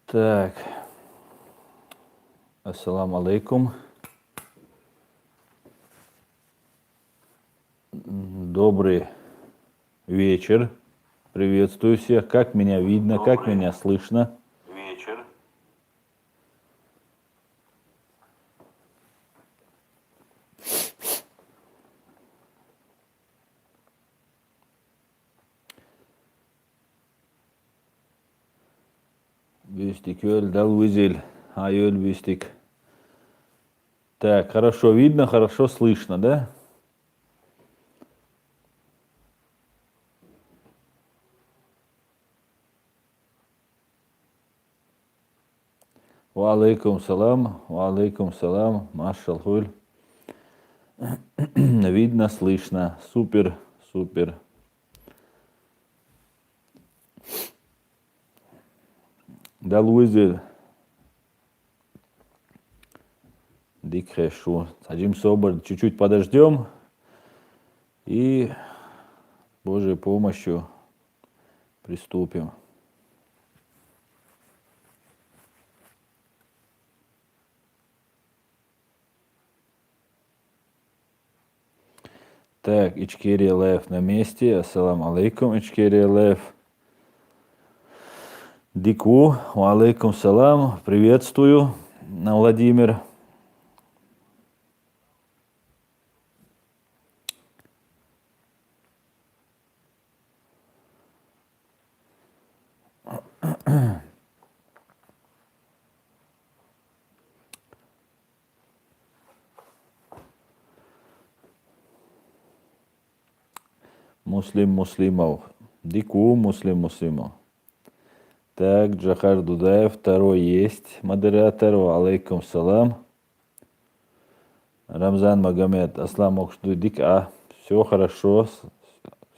Так, ассаламу алейкум. Добрый вечер. Приветствую всех. Как меня видно, как меня слышно? Вечер. Бюстик, Юэль, дал вызель. Аюэль, бюстик. Так, хорошо видно, хорошо слышно, да? Ва алейкум салам, машалхуль. Видно, слышно. Супер, супер. Дал вызель. Дик хэшу. Садим собор, чуть-чуть подождем. И Божьей помощью приступим. Так, Ичкерия Лев на месте. Ассаламу алейкум, Ичкерия Лев. Дику, алейкум салам. Приветствую, Владимир. Муслимов. Дику, Муслимов. Так, Джахар Дудаев, второй есть модератор. Алейкум салам. Рамзан Магомед, Аслам Окшдудик. Все хорошо,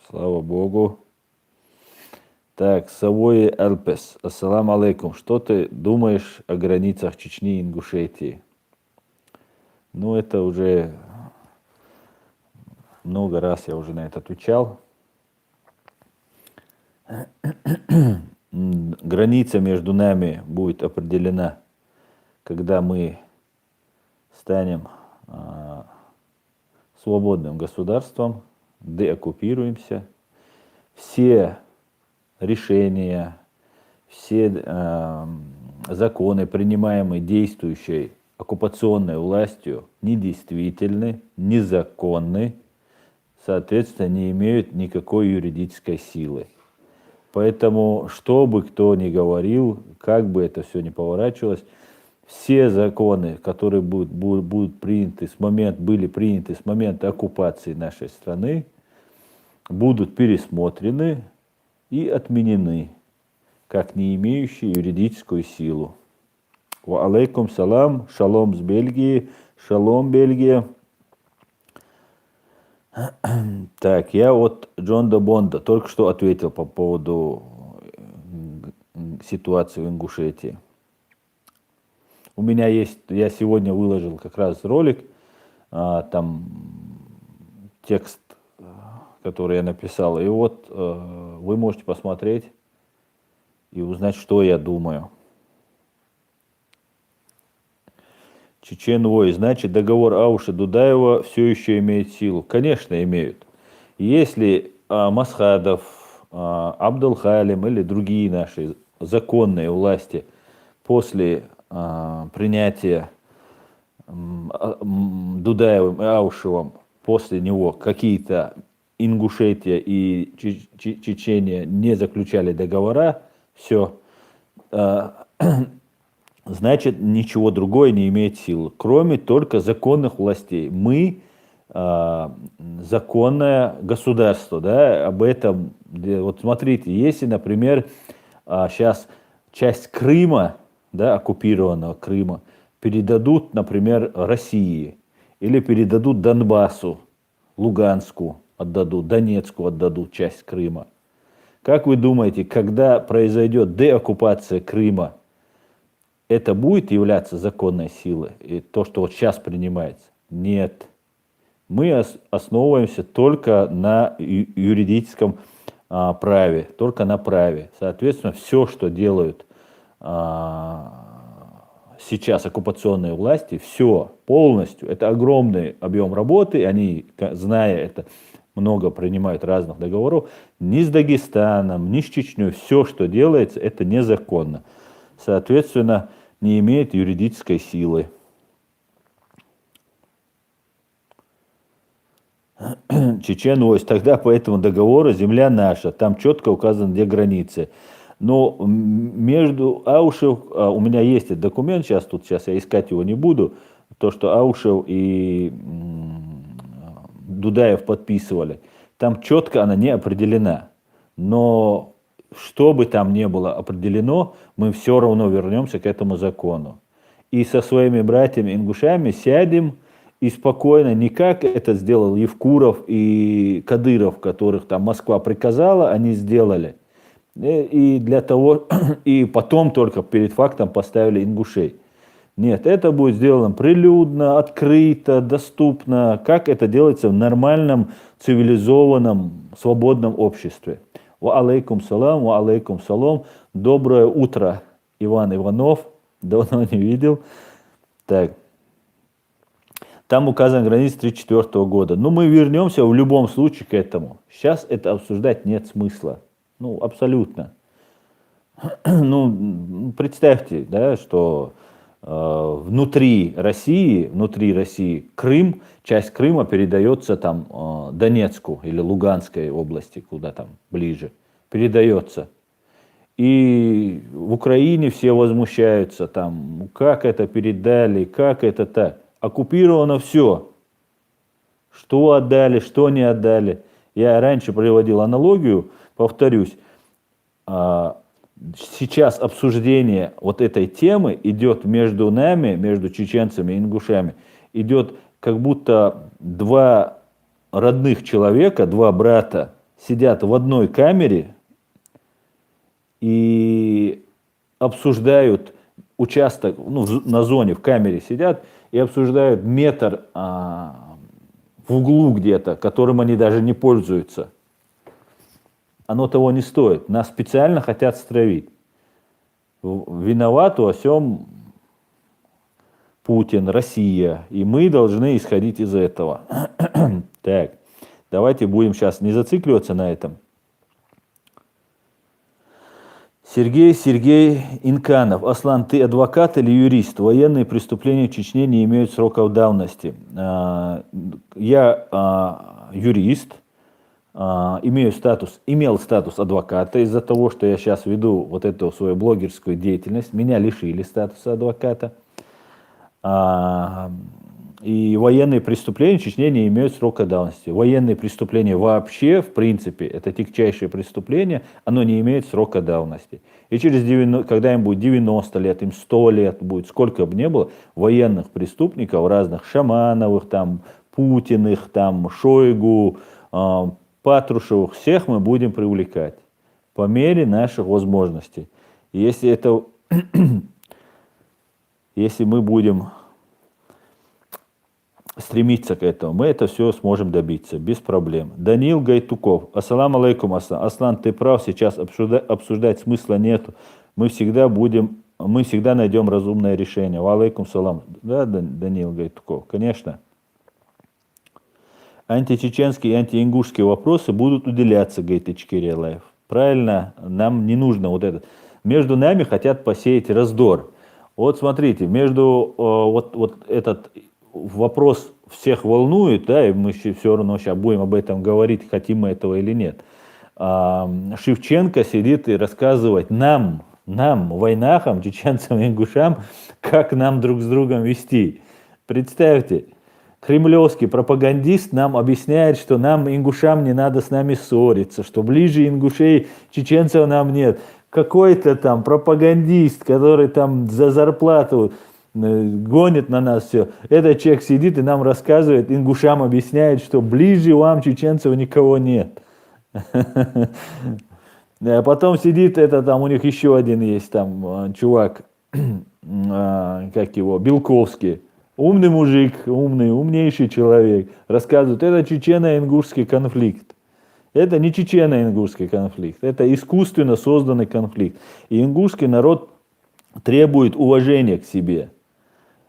слава Богу. Так, Савой Элпес, ассаламу алейкум. Что ты думаешь о границах Чечни и Ингушетии? Ну, это уже много раз я уже на это отвечал. Граница между нами будет определена, когда мы станем свободным государством, деоккупируемся. Все решения, все законы, принимаемые действующей оккупационной властью, недействительны, незаконны, соответственно, не имеют никакой юридической силы. Поэтому, что бы кто ни говорил, как бы это все ни поворачивалось, все законы, которые были приняты с момента оккупации нашей страны, будут пересмотрены и отменены, как не имеющие юридическую силу. Ва алейкум салам, шалом с Бельгии, шалом Бельгия. Так, я вот Джонда Бонда только что ответил по поводу ситуации в Ингушетии. У меня есть, я сегодня выложил как раз ролик, там текст, который я написал, и вот вы можете посмотреть и узнать, что я думаю. Чечен Вой, значит, договор Ауша Дудаева все еще имеет силу? Конечно, имеют. Если Масхадов, Абдул-Халим или другие наши законные власти после принятия Дудаевым и Аушевым, после него какие-то Ингушетия и Чечения не заключали договора, все, значит, ничего другое не имеет силы, кроме только законных властей. Мы законное государство, да, об этом, вот смотрите, если, например, сейчас часть Крыма, да, оккупированного Крыма, передадут, например, России, или передадут Донбассу, Луганску отдадут, Донецку отдадут часть Крыма. Как вы думаете, когда произойдет деоккупация Крыма, это будет являться законной силой? И то, что вот сейчас принимается? Нет. Мы основываемся только на юридическом праве, только на праве. Соответственно, все, что делают сейчас оккупационные власти, все полностью, это огромный объем работы, они, зная это, много принимают разных договоров, ни с Дагестаном, ни с Чечней, все, что делается, это незаконно. Соответственно, не имеет юридической силы. Чечен-Ось, тогда по этому договору земля наша, там четко указаны, где границы. Но между Аушев, у меня есть этот документ, сейчас я искать его не буду, то, что Аушев и Дудаев подписывали, там четко она не определена. Но что бы там ни было определено, мы все равно вернемся к этому закону. И со своими братьями-ингушами сядем и спокойно, не как это сделал Евкуров и Кадыров, которых там Москва приказала, они сделали. И для того, и потом только перед фактом поставили ингушей. Нет, это будет сделано прилюдно, открыто, доступно, как это делается в нормальном, цивилизованном, свободном обществе. Ва алейкум салам. Доброе утро, Иван Иванов. Давно не видел. Так. Там указаны границы 1934 года. Но мы вернемся в любом случае к этому. Сейчас это обсуждать нет смысла. Ну, абсолютно. Ну, представьте, да, что внутри России Крым, часть Крыма передается там Донецку или Луганской области, куда там ближе, передается. И в Украине все возмущаются, там, как это передали, как это так. Оккупировано все. Что отдали, что не отдали. Я раньше приводил аналогию, повторюсь, сейчас обсуждение вот этой темы идет между нами, между чеченцами и ингушами, идет как будто два родных человека, два брата сидят в одной камере и обсуждают участок, ну, на зоне, в камере сидят и обсуждают метр в углу где-то, которым они даже не пользуются. Оно того не стоит. Нас специально хотят стравить. Виноват во всем Путин, Россия. И мы должны исходить из этого. Так, давайте будем сейчас не зацикливаться на этом. Сергей Инканов. Аслан, ты адвокат или юрист? Военные преступления в Чечне не имеют сроков давности. Я юрист. Имел статус адвоката из-за того, что я сейчас веду вот эту свою блогерскую деятельность. Меня лишили статуса адвоката. И военные преступления в Чечне не имеют срока давности. Военные преступления вообще, в принципе, это тягчайшее преступление, оно не имеет срока давности. И когда им будет 90 лет, им 100 лет будет, сколько бы ни было, военных преступников, разных Шамановых, там, Путиных, там, Шойгу, Патрушевых, всех мы будем привлекать по мере наших возможностей. И если мы будем стремиться к этому, мы это все сможем добиться без проблем. Даниил Гайтуков. Ассаламу алейкум, Аслан. Аслан, ты прав, сейчас обсуждать смысла нету. Мы всегда найдем разумное решение. Ва алейкум салам. Да, Даниил Гайтуков, конечно. Античеченские и антиингушские вопросы будут уделяться, говорит Ичкерия. Правильно, нам не нужно вот это. Между нами хотят посеять раздор. Вот смотрите, вот этот вопрос всех волнует, да, и мы все равно сейчас будем об этом говорить, хотим мы этого или нет. Шевченко сидит и рассказывает нам, войнахам, чеченцам и ингушам, как нам друг с другом вести. Представьте. Кремлевский пропагандист нам объясняет, что нам, ингушам, не надо с нами ссориться, что ближе ингушей, чеченцев нам нет. Какой-то там пропагандист, который там за зарплату гонит на нас все. Этот человек сидит и нам рассказывает, ингушам объясняет, что ближе вам, чеченцев, никого нет. А потом сидит там у них еще один есть там чувак, как его, Белковский. Умный мужик, умнейший человек, рассказывает, это чечено-ингушский конфликт. Это не чечено-ингушский конфликт, это искусственно созданный конфликт. И ингушский народ требует уважения к себе.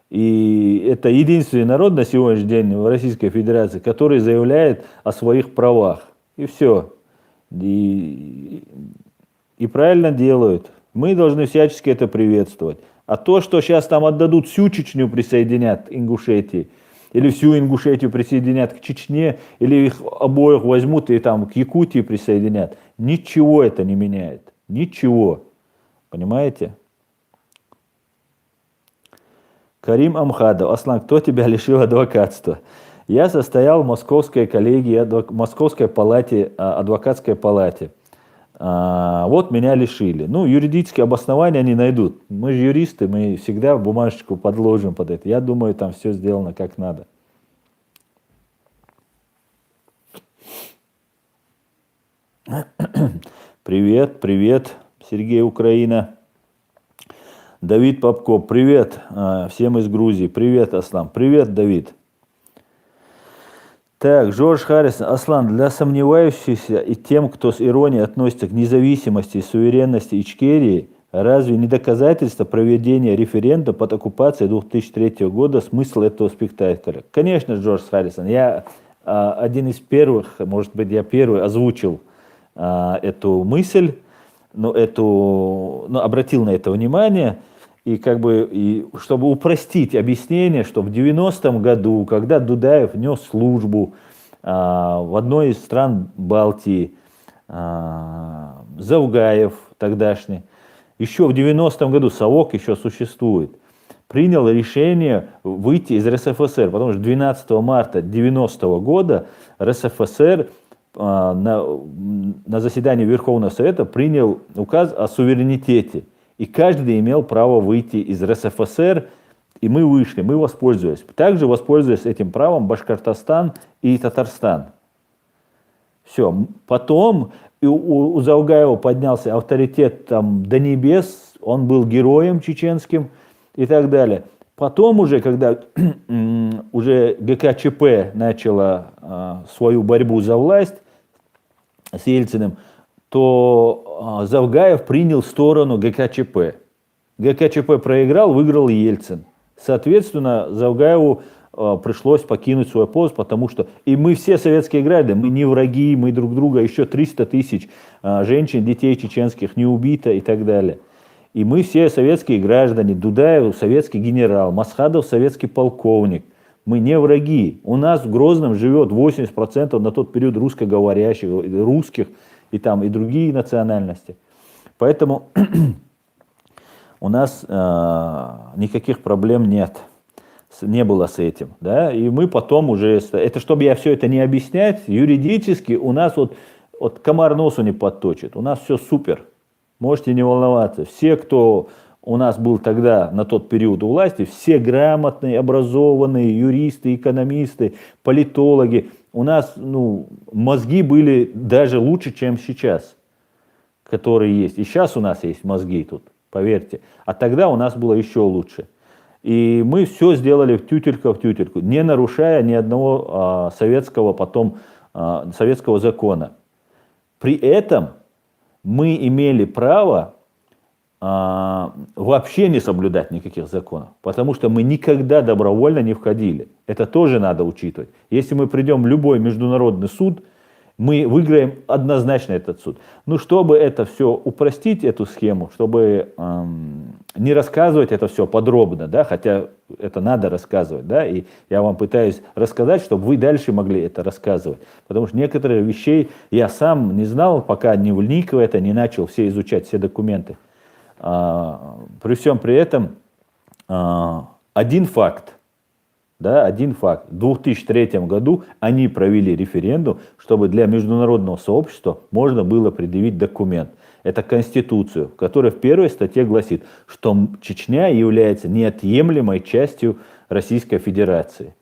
И это единственный народ на сегодняшний день в Российской Федерации, который заявляет о своих правах. И все. И, и правильно делают. Мы должны всячески это приветствовать. А то, что сейчас там отдадут всю Чечню, присоединят Ингушетии, или всю Ингушетию присоединят к Чечне, или их обоих возьмут и там к Якутии присоединят, ничего это не меняет. Ничего. Понимаете? Карим Амхадов. Аслан, кто тебя лишил адвокатства? Я состоял в московской коллегии, московской палате, адвокатской палате. Вот меня лишили. Ну, юридические обоснования они найдут. Мы же юристы, мы всегда бумажечку подложим под это. Я думаю, там все сделано как надо. Привет, привет, Сергей, Украина. Давид Попко, привет всем из Грузии. Привет, Аслан. Привет, Давид. Так, Джордж Харрисон. Аслан, для сомневающихся и тем, кто с иронией относится к независимости, суверенности Ичкерии, разве не доказательство проведения референдума под оккупацией 2003 года смысл этого спектакля? Конечно, Джордж Харрисон. Я один из первых, может быть, я первый озвучил эту мысль, но обратил на это внимание. И чтобы упростить объяснение, что в 90-м году, когда Дудаев нес службу в одной из стран Балтии, Завгаев тогдашний, еще в 90-м году, Совок еще существует, принял решение выйти из РСФСР, потому что 12 марта 90-го года РСФСР на заседании Верховного Совета принял указ о суверенитете. И каждый имел право выйти из РСФСР, и мы вышли, мы воспользовались. Также воспользовались этим правом Башкортостан и Татарстан. Все. Потом у Завгаева поднялся авторитет там до небес, он был героем чеченским и так далее. Потом уже, когда уже ГКЧП начала свою борьбу за власть с Ельциным, то Завгаев принял сторону ГКЧП. ГКЧП проиграл, выиграл Ельцин. Соответственно, Завгаеву пришлось покинуть свой пост, потому что и мы все советские граждане, мы не враги, мы друг друга, еще 300 тысяч женщин, детей чеченских не убито и так далее. И мы все советские граждане, Дудаев советский генерал, Масхадов советский полковник. Мы не враги. У нас в Грозном живет 80% на тот период русскоговорящих, русских, и там и другие национальности. Поэтому у нас никаких проблем нет, не было с этим. Да? И мы потом уже, это чтобы я все это не объяснять, юридически у нас вот комар носу не подточит, у нас все супер, можете не волноваться. Все, кто у нас был тогда на тот период у власти, все грамотные, образованные, юристы, экономисты, политологи, у нас мозги были даже лучше, чем сейчас, которые есть. И сейчас у нас есть мозги тут, поверьте. А тогда у нас было еще лучше. И мы все сделали в тютельку, не нарушая ни одного советского закона. При этом мы имели право вообще не соблюдать никаких законов, потому что мы никогда добровольно не входили. Это тоже надо учитывать. Если мы придем в любой международный суд, мы выиграем однозначно этот суд. Ну, чтобы это все упростить, эту схему, чтобы не рассказывать это все подробно, да, хотя это надо рассказывать, да, и я вам пытаюсь рассказать, чтобы вы дальше могли это рассказывать. Потому что некоторые вещей я сам не знал, пока не вник в это, не начал все изучать, все документы. При всем при этом один факт. В 2003 году они провели референдум, чтобы для международного сообщества можно было предъявить документ. Это Конституцию, которая в первой статье гласит, что Чечня является неотъемлемой частью Российской Федерации.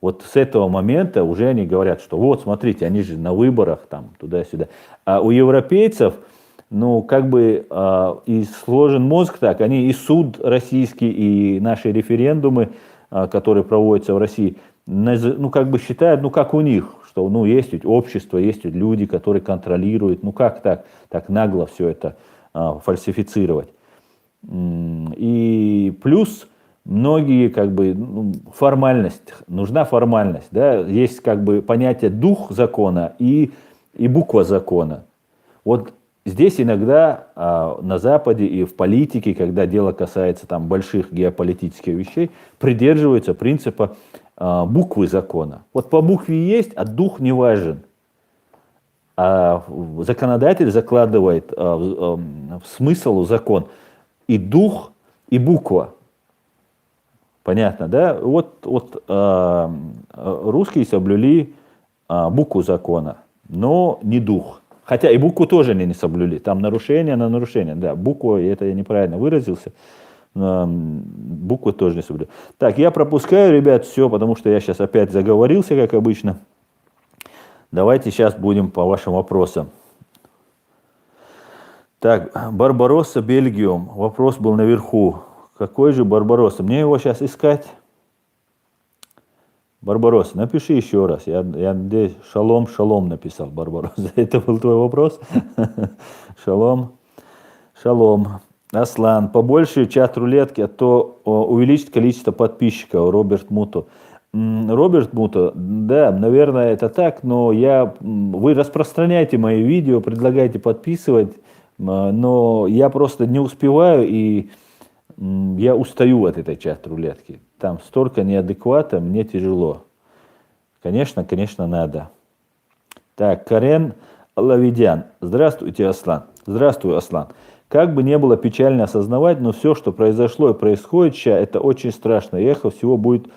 Вот с этого момента уже они говорят, что вот смотрите, они же на выборах там туда-сюда. А у европейцев и сложен мозг так, они и суд российский, и наши референдумы, которые проводятся в России, считают, как у них, что есть ведь общество, есть ведь люди, которые контролируют, как так нагло все это фальсифицировать. И плюс многие как бы формальность, нужна формальность, да, есть как бы понятие дух закона и буква закона. Вот здесь иногда на Западе и в политике, когда дело касается там больших геополитических вещей, придерживаются принципа буквы закона. Вот по букве есть, а дух не важен. А законодатель закладывает в смысл закон и дух, и буква. Понятно, да? Вот русские соблюли букву закона, но не дух. Хотя и букву тоже они не соблюли. Там нарушение на нарушение. Да, буква, это я неправильно выразился. Букву тоже не соблюли. Так, я пропускаю, ребят, все, потому что я сейчас опять заговорился, как обычно. Давайте сейчас будем по вашим вопросам. Так, Барбаросса, Бельгиум. Вопрос был наверху. Какой же Барбаросса? Мне его сейчас искать. Барбаросса, напиши еще раз. Я здесь шалом написал, Барбаросса. Это был твой вопрос? Шалом. Аслан, побольше чат рулетки, а то увеличить количество подписчиков. Роберт Муто. Роберт Муто, да, наверное, это так, но вы распространяйте мои видео, предлагайте подписывать, но я просто не успеваю и я устаю от этой чат-рулетки. Там столько неадеквата, мне тяжело. Конечно, надо. Так, Карен Лавидян. Здравствуйте, Аслан. Здравствуй, Аслан. Как бы не было печально осознавать, но все, что произошло и происходит сейчас, это очень страшно. И эхо всего будет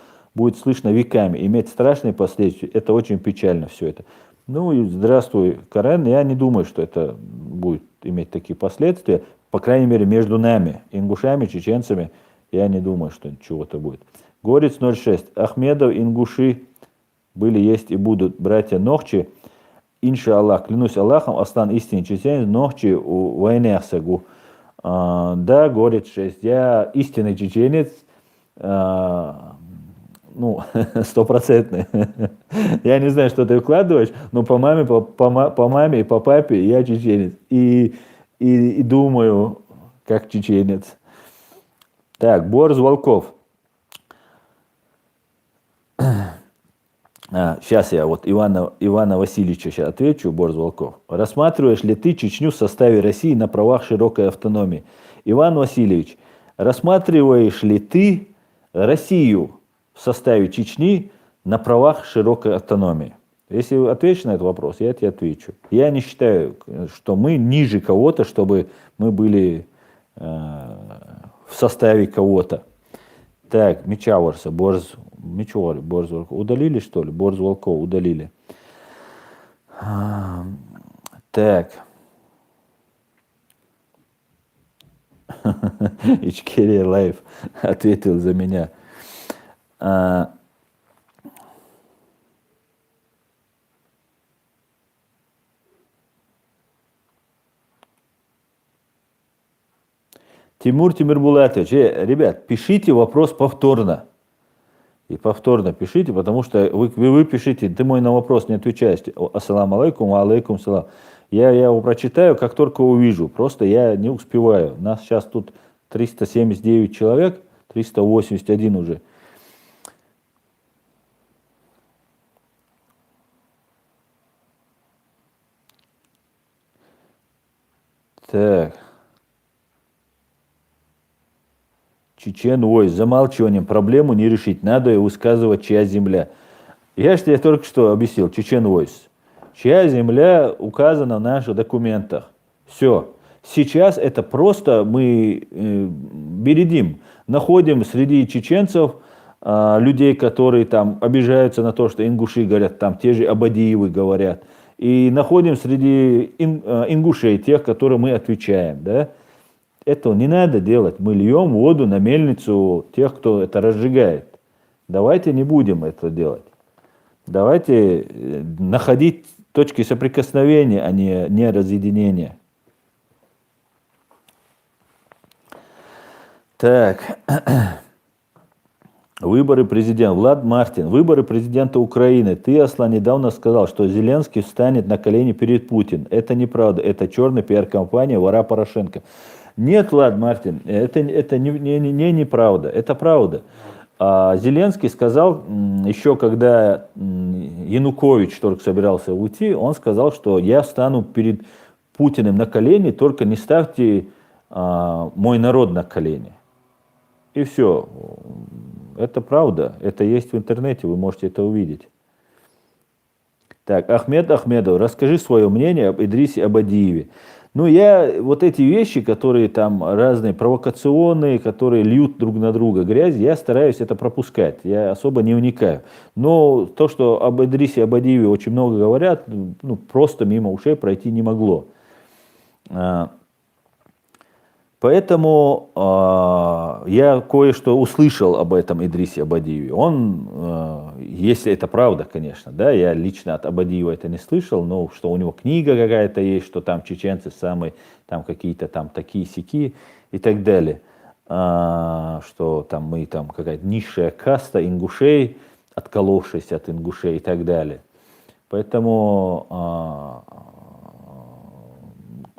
слышно веками, иметь страшные последствия. Это очень печально все это. Ну и здравствуй, Карен. Я не думаю, что это будет иметь такие последствия. По крайней мере, между нами, ингушами, чеченцами, я не думаю, что чего-то будет. Горец 06. Ахмедов, ингуши были, есть и будут. Братья Нохчи, инша Аллах, клянусь Аллахом, Аслан истинный чеченец, Нохчи у войне сагу. Да, Горец 6. Я истинный чеченец, стопроцентный. Я не знаю, что ты вкладываешь, но по маме и по папе я чеченец. И думаю, как чеченец. Так, Борис Волков. Сейчас я вот Ивана Васильевича сейчас отвечу, Борис Волков. Рассматриваешь ли ты Чечню в составе России на правах широкой автономии? Иван Васильевич, рассматриваешь ли ты Россию в составе Чечни на правах широкой автономии? Если ответишь на этот вопрос, я тебе отвечу. Я не считаю, что мы ниже кого-то, чтобы мы были в составе кого-то. Так, Мичаворса, Борис Волков. Удалили, что ли? Борис Волков удалили. Так. Ичкерия Лайф ответил за меня. Тимур Булатович, ребят, пишите вопрос повторно. И повторно пишите, потому что вы пишите, ты мой на вопрос не отвечаешь. Ассаламу алейкум, алейкум салам. Я его прочитаю, как только увижу. Просто я не успеваю. Нас сейчас тут 379 человек, 381 уже. Так. Чечен Войс, замалчиванием проблему не решить, надо ее высказывать, чья земля. Я же тебе только что объяснил, Чечен Войс. Чья земля указана в наших документах. Все. Сейчас это просто мы бередим, находим среди чеченцев людей, которые там обижаются на то, что ингуши говорят, там те же Абадиевы говорят. И находим среди ингушей тех, которые мы отвечаем, да. Этого не надо делать. Мы льем воду на мельницу тех, кто это разжигает. Давайте не будем это делать. Давайте находить точки соприкосновения, а не разъединения. Так. Выборы президента. Влад Мартин. Выборы президента Украины. Ты, Аслан, недавно сказал, что Зеленский встанет на колени перед Путиным. Это неправда. Это черная пиар-компания вора Порошенко. Нет, Влад, Мартин, это неправда, это правда. Зеленский сказал, еще когда Янукович только собирался уйти, он сказал, что я стану перед Путиным на колени, только не ставьте мой народ на колени. И все. Это правда, это есть в интернете, вы можете это увидеть. Так, Ахмед Ахмедов, расскажи свое мнение об Идрисе Абадиеве. Ну, я вот эти вещи, которые там разные провокационные, которые льют друг на друга грязь, я стараюсь это пропускать, я особо не вникаю. Но то, что об Идрисе Абадиеве очень много говорят, ну, просто мимо ушей пройти не могло. Поэтому я кое-что услышал об этом Идрисе Абадиеве. Он, если это правда, конечно, да, я лично от Абадиева это не слышал, но что у него книга какая-то есть, что там чеченцы самые, там какие-то там такие-сяки и так далее. Что там мы там какая-то низшая каста ингушей, отколовшись от ингушей и так далее. Поэтому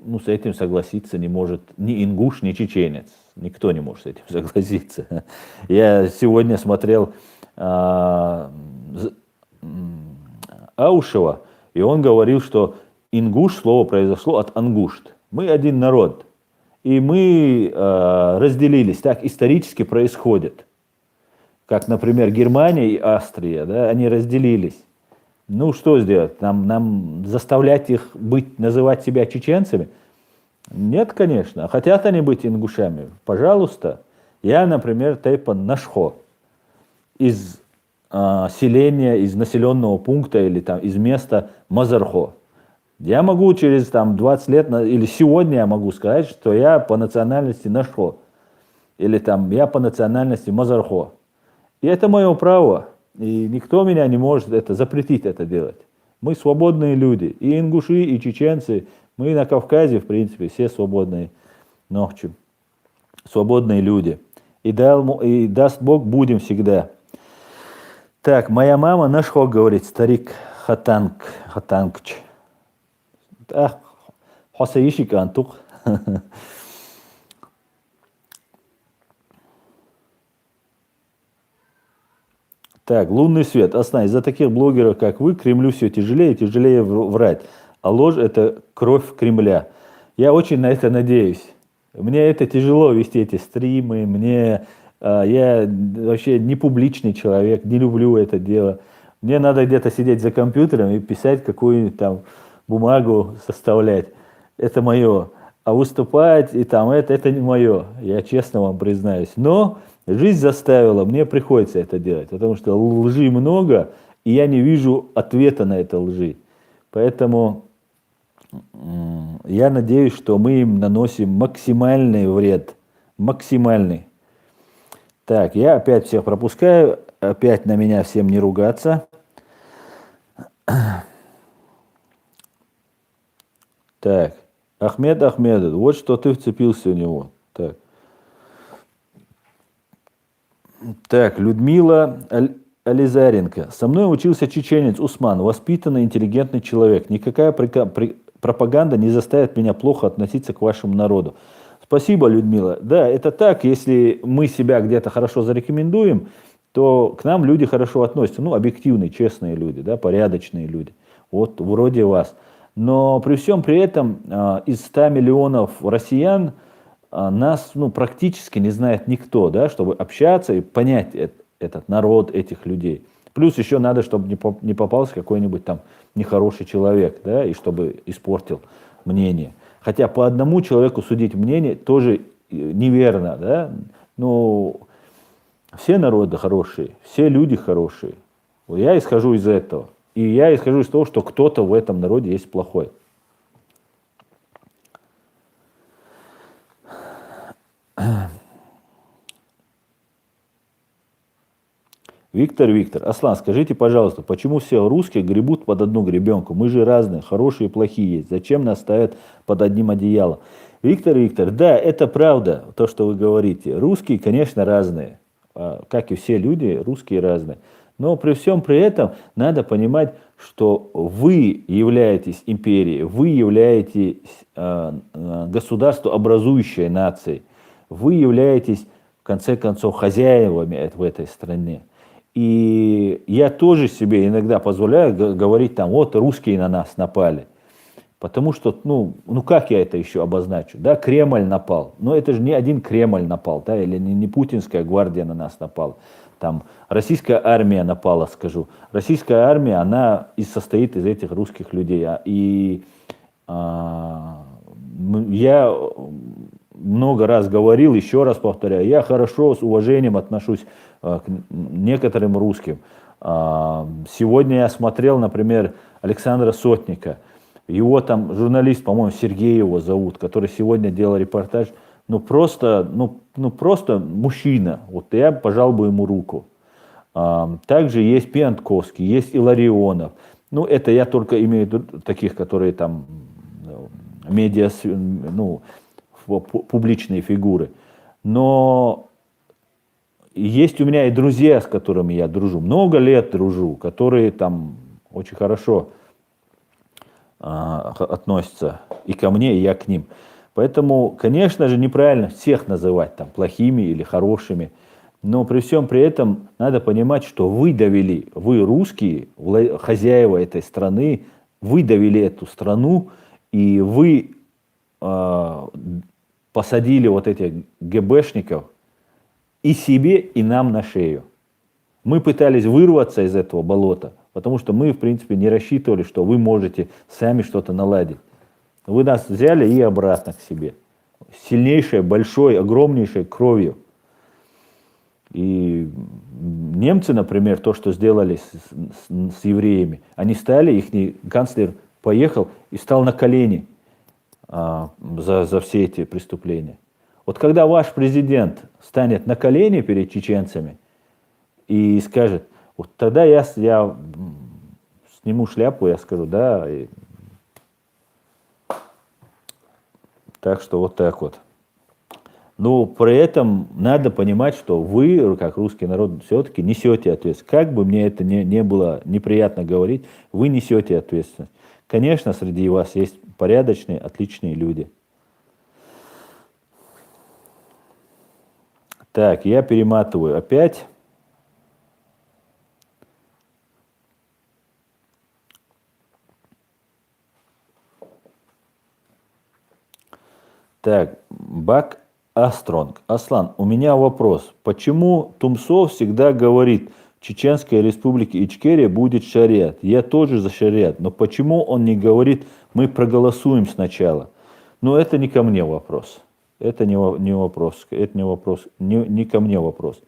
ну, с этим согласиться не может ни ингуш, ни чеченец. Никто не может с этим согласиться. Я сегодня смотрел Аушева, и он говорил, что ингуш слово произошло от ангушт. Мы один народ. И мы разделились. Так исторически происходит. Как, например, Германия и Австрия, да, они разделились. Ну, что сделать? Нам заставлять их называть себя чеченцами? Нет, конечно. Хотят они быть ингушами? Пожалуйста. Я, например, тайпан Нашхо. Из селения, из населенного пункта или там, из места Мазархо. Я могу через там, 20 лет, или сегодня я могу сказать, что я по национальности Нашхо. Или там я по национальности Мазархо. И это мое право. И никто меня не может запретить это делать. Мы свободные люди. И ингуши, и чеченцы. Мы на Кавказе, в принципе, все свободные ногчи. Свободные люди. И даст Бог, будем всегда. Так, моя мама Нашхо говорит, старик Хатангч. Хосаишик антук. Так, лунный свет. Асна, из-за таких блогеров, как вы, Кремлю все тяжелее и тяжелее врать. А ложь – это кровь Кремля. Я очень на это надеюсь. Мне это тяжело вести эти стримы. Я вообще не публичный человек, не люблю это дело. Мне надо где-то сидеть за компьютером и писать какую-нибудь там бумагу, составлять. Это мое. А выступать и там это не мое. Я честно вам признаюсь. Но жизнь заставила, мне приходится это делать, потому что лжи много, и я не вижу ответа на это лжи. Поэтому я надеюсь, что мы им наносим максимальный вред. Максимальный. Так, я опять всех пропускаю, опять на меня всем не ругаться. Так, Ахмед Ахмедов, вот что ты вцепился у него. Так, Людмила Ализаренко. Со мной учился чеченец Усман, воспитанный, интеллигентный человек. Никакая пропаганда не заставит меня плохо относиться к вашему народу. Спасибо, Людмила. Да, это так, если мы себя где-то хорошо зарекомендуем, то к нам люди хорошо относятся. Ну, объективные, честные люди, да, порядочные люди. Вот вроде вас. Но при всем при этом из 100 миллионов россиян нас практически не знает никто, да, чтобы общаться и понять этот народ, этих людей. Плюс еще надо, чтобы не попался какой-нибудь там нехороший человек, да, и чтобы испортил мнение. Хотя по одному человеку судить мнение тоже неверно, да, но все народы хорошие, все люди хорошие. Я исхожу из этого. И я исхожу из того, что кто-то в этом народе есть плохой. Виктор, Аслан, скажите, пожалуйста, почему все русские гребут под одну гребенку? Мы же разные, хорошие и плохие есть. Зачем нас ставят под одним одеялом? Виктор, да, это правда, то, что вы говорите. Русские, конечно, разные. Как и все люди, русские разные. Но при всем при этом надо понимать, что вы являетесь империей, вы являетесь государствообразующей нацией, вы являетесь, в конце концов, хозяевами в этой стране. И я тоже себе иногда позволяю говорить там, вот русские на нас напали. Потому что, ну как я это еще обозначу? Да, Кремль напал. Но это же не один Кремль напал, да, или не путинская гвардия на нас напала. Там российская армия напала, скажу. Российская армия, она состоит из этих русских людей. И я много раз говорил, еще раз повторяю, я хорошо, с уважением отношусь к некоторым русским. Сегодня я смотрел, например, Александра Сотника. Его там журналист, по-моему, Сергей его зовут, который сегодня делал репортаж. Просто мужчина. Вот я пожал бы ему руку. Также есть Пиантковский, есть Илларионов. Это я только имею в виду таких, которые там медиа, публичные фигуры. Но есть у меня и друзья, с которыми я дружу, много лет дружу, которые там очень хорошо относятся и ко мне, и я к ним. Поэтому, конечно же, неправильно всех называть там плохими или хорошими. Но при всем при этом надо понимать, что вы довели, вы русские, хозяева этой страны, вы довели эту страну, и вы посадили вот этих ГБшников и себе, и нам на шею. Мы пытались вырваться из этого болота, потому что мы, в принципе, не рассчитывали, что вы можете сами что-то наладить. Вы нас взяли и обратно к себе. Сильнейшей, большой, огромнейшей кровью. И немцы, например, то, что сделали с евреями, они стали, их канцлер поехал и стал на колени за все эти преступления. Вот когда ваш президент станет на колени перед чеченцами и скажет, вот тогда я сниму шляпу, я скажу, да. Так что вот так вот. Но при этом надо понимать, что вы, как русский народ, все-таки несете ответственность. Как бы мне это не было неприятно говорить, вы несете ответственность. Конечно, среди вас есть порядочные, отличные люди. Так, я перематываю опять. Так, Бак Астронг. Аслан, у меня вопрос. Почему Тумсов всегда говорит, в Чеченской республике Ичкерия будет шариат? Я тоже за шариат, но почему он не говорит, мы проголосуем сначала? Это не ко мне вопрос. Это не вопрос. Это не вопрос. Не ко мне вопрос.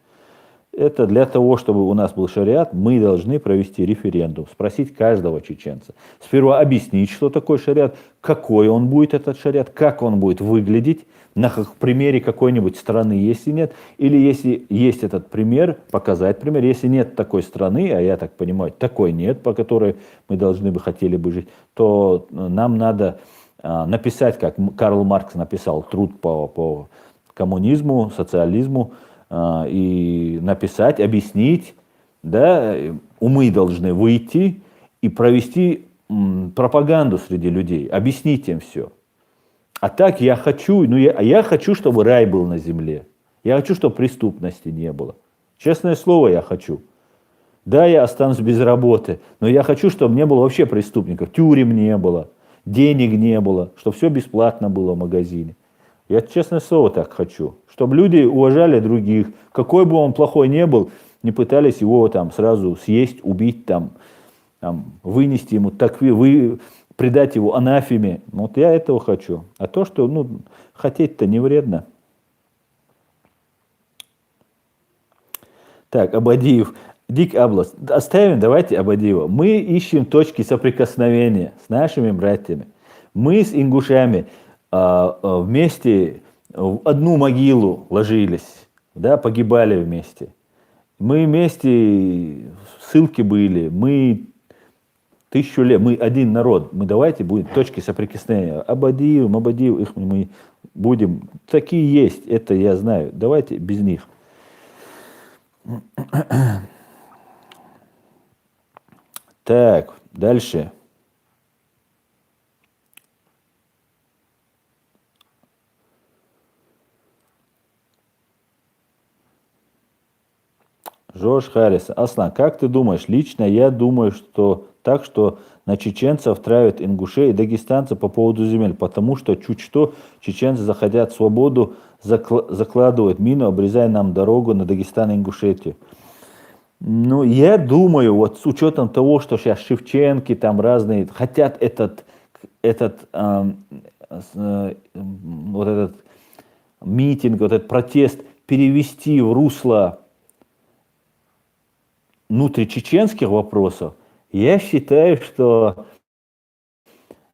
Это для того, чтобы у нас был шариат, мы должны провести референдум, спросить каждого чеченца. Сперва объяснить, что такое шариат, какой он будет этот шариат, как он будет выглядеть, на примере какой-нибудь страны, если нет, или если есть этот пример, показать пример. Если нет такой страны, а я так понимаю, такой нет, по которой мы хотели бы жить, то нам надо написать, как Карл Маркс написал труд по коммунизму, социализму, и написать, объяснить, да, умы должны выйти и провести пропаганду среди людей, объяснить им все. А так я хочу, я хочу, чтобы рай был на земле. Я хочу, чтобы преступности не было. Честное слово, я хочу. Да, я останусь без работы, но я хочу, чтобы не было вообще преступников, тюрем не было, денег не было, чтобы все бесплатно было в магазине. Я, честное слово, так хочу. Чтобы люди уважали других. Какой бы он плохой не был, не пытались его там сразу съесть, убить, вынести ему такви, предать его анафеме. Вот я этого хочу. А то, что хотеть-то не вредно. Так, Абадиев. Дик Аблас. Оставим, давайте Абадиева. Мы ищем точки соприкосновения с нашими братьями. Мы с ингушами вместе в одну могилу ложились, да, погибали вместе. Мы вместе в ссылке были, мы 1000 лет, мы один народ. Мы давайте будем точки соприкосновения. Абадиев, их мы будем. Такие есть, это я знаю. Давайте без них. Так. Так, дальше. Жорж Харрис. Аслан, как ты думаешь? Лично я думаю, что так, что на чеченцев травят ингушей и дагестанцев по поводу земель, потому что чуть что чеченцы захотят свободу, закладывают мину, обрезая нам дорогу на Дагестан и Ингушетию. Ну, я думаю, вот с учетом того, что сейчас Шевченки там разные хотят вот этот митинг, вот этот протест перевести в русло внутричеченских вопросов, я считаю, что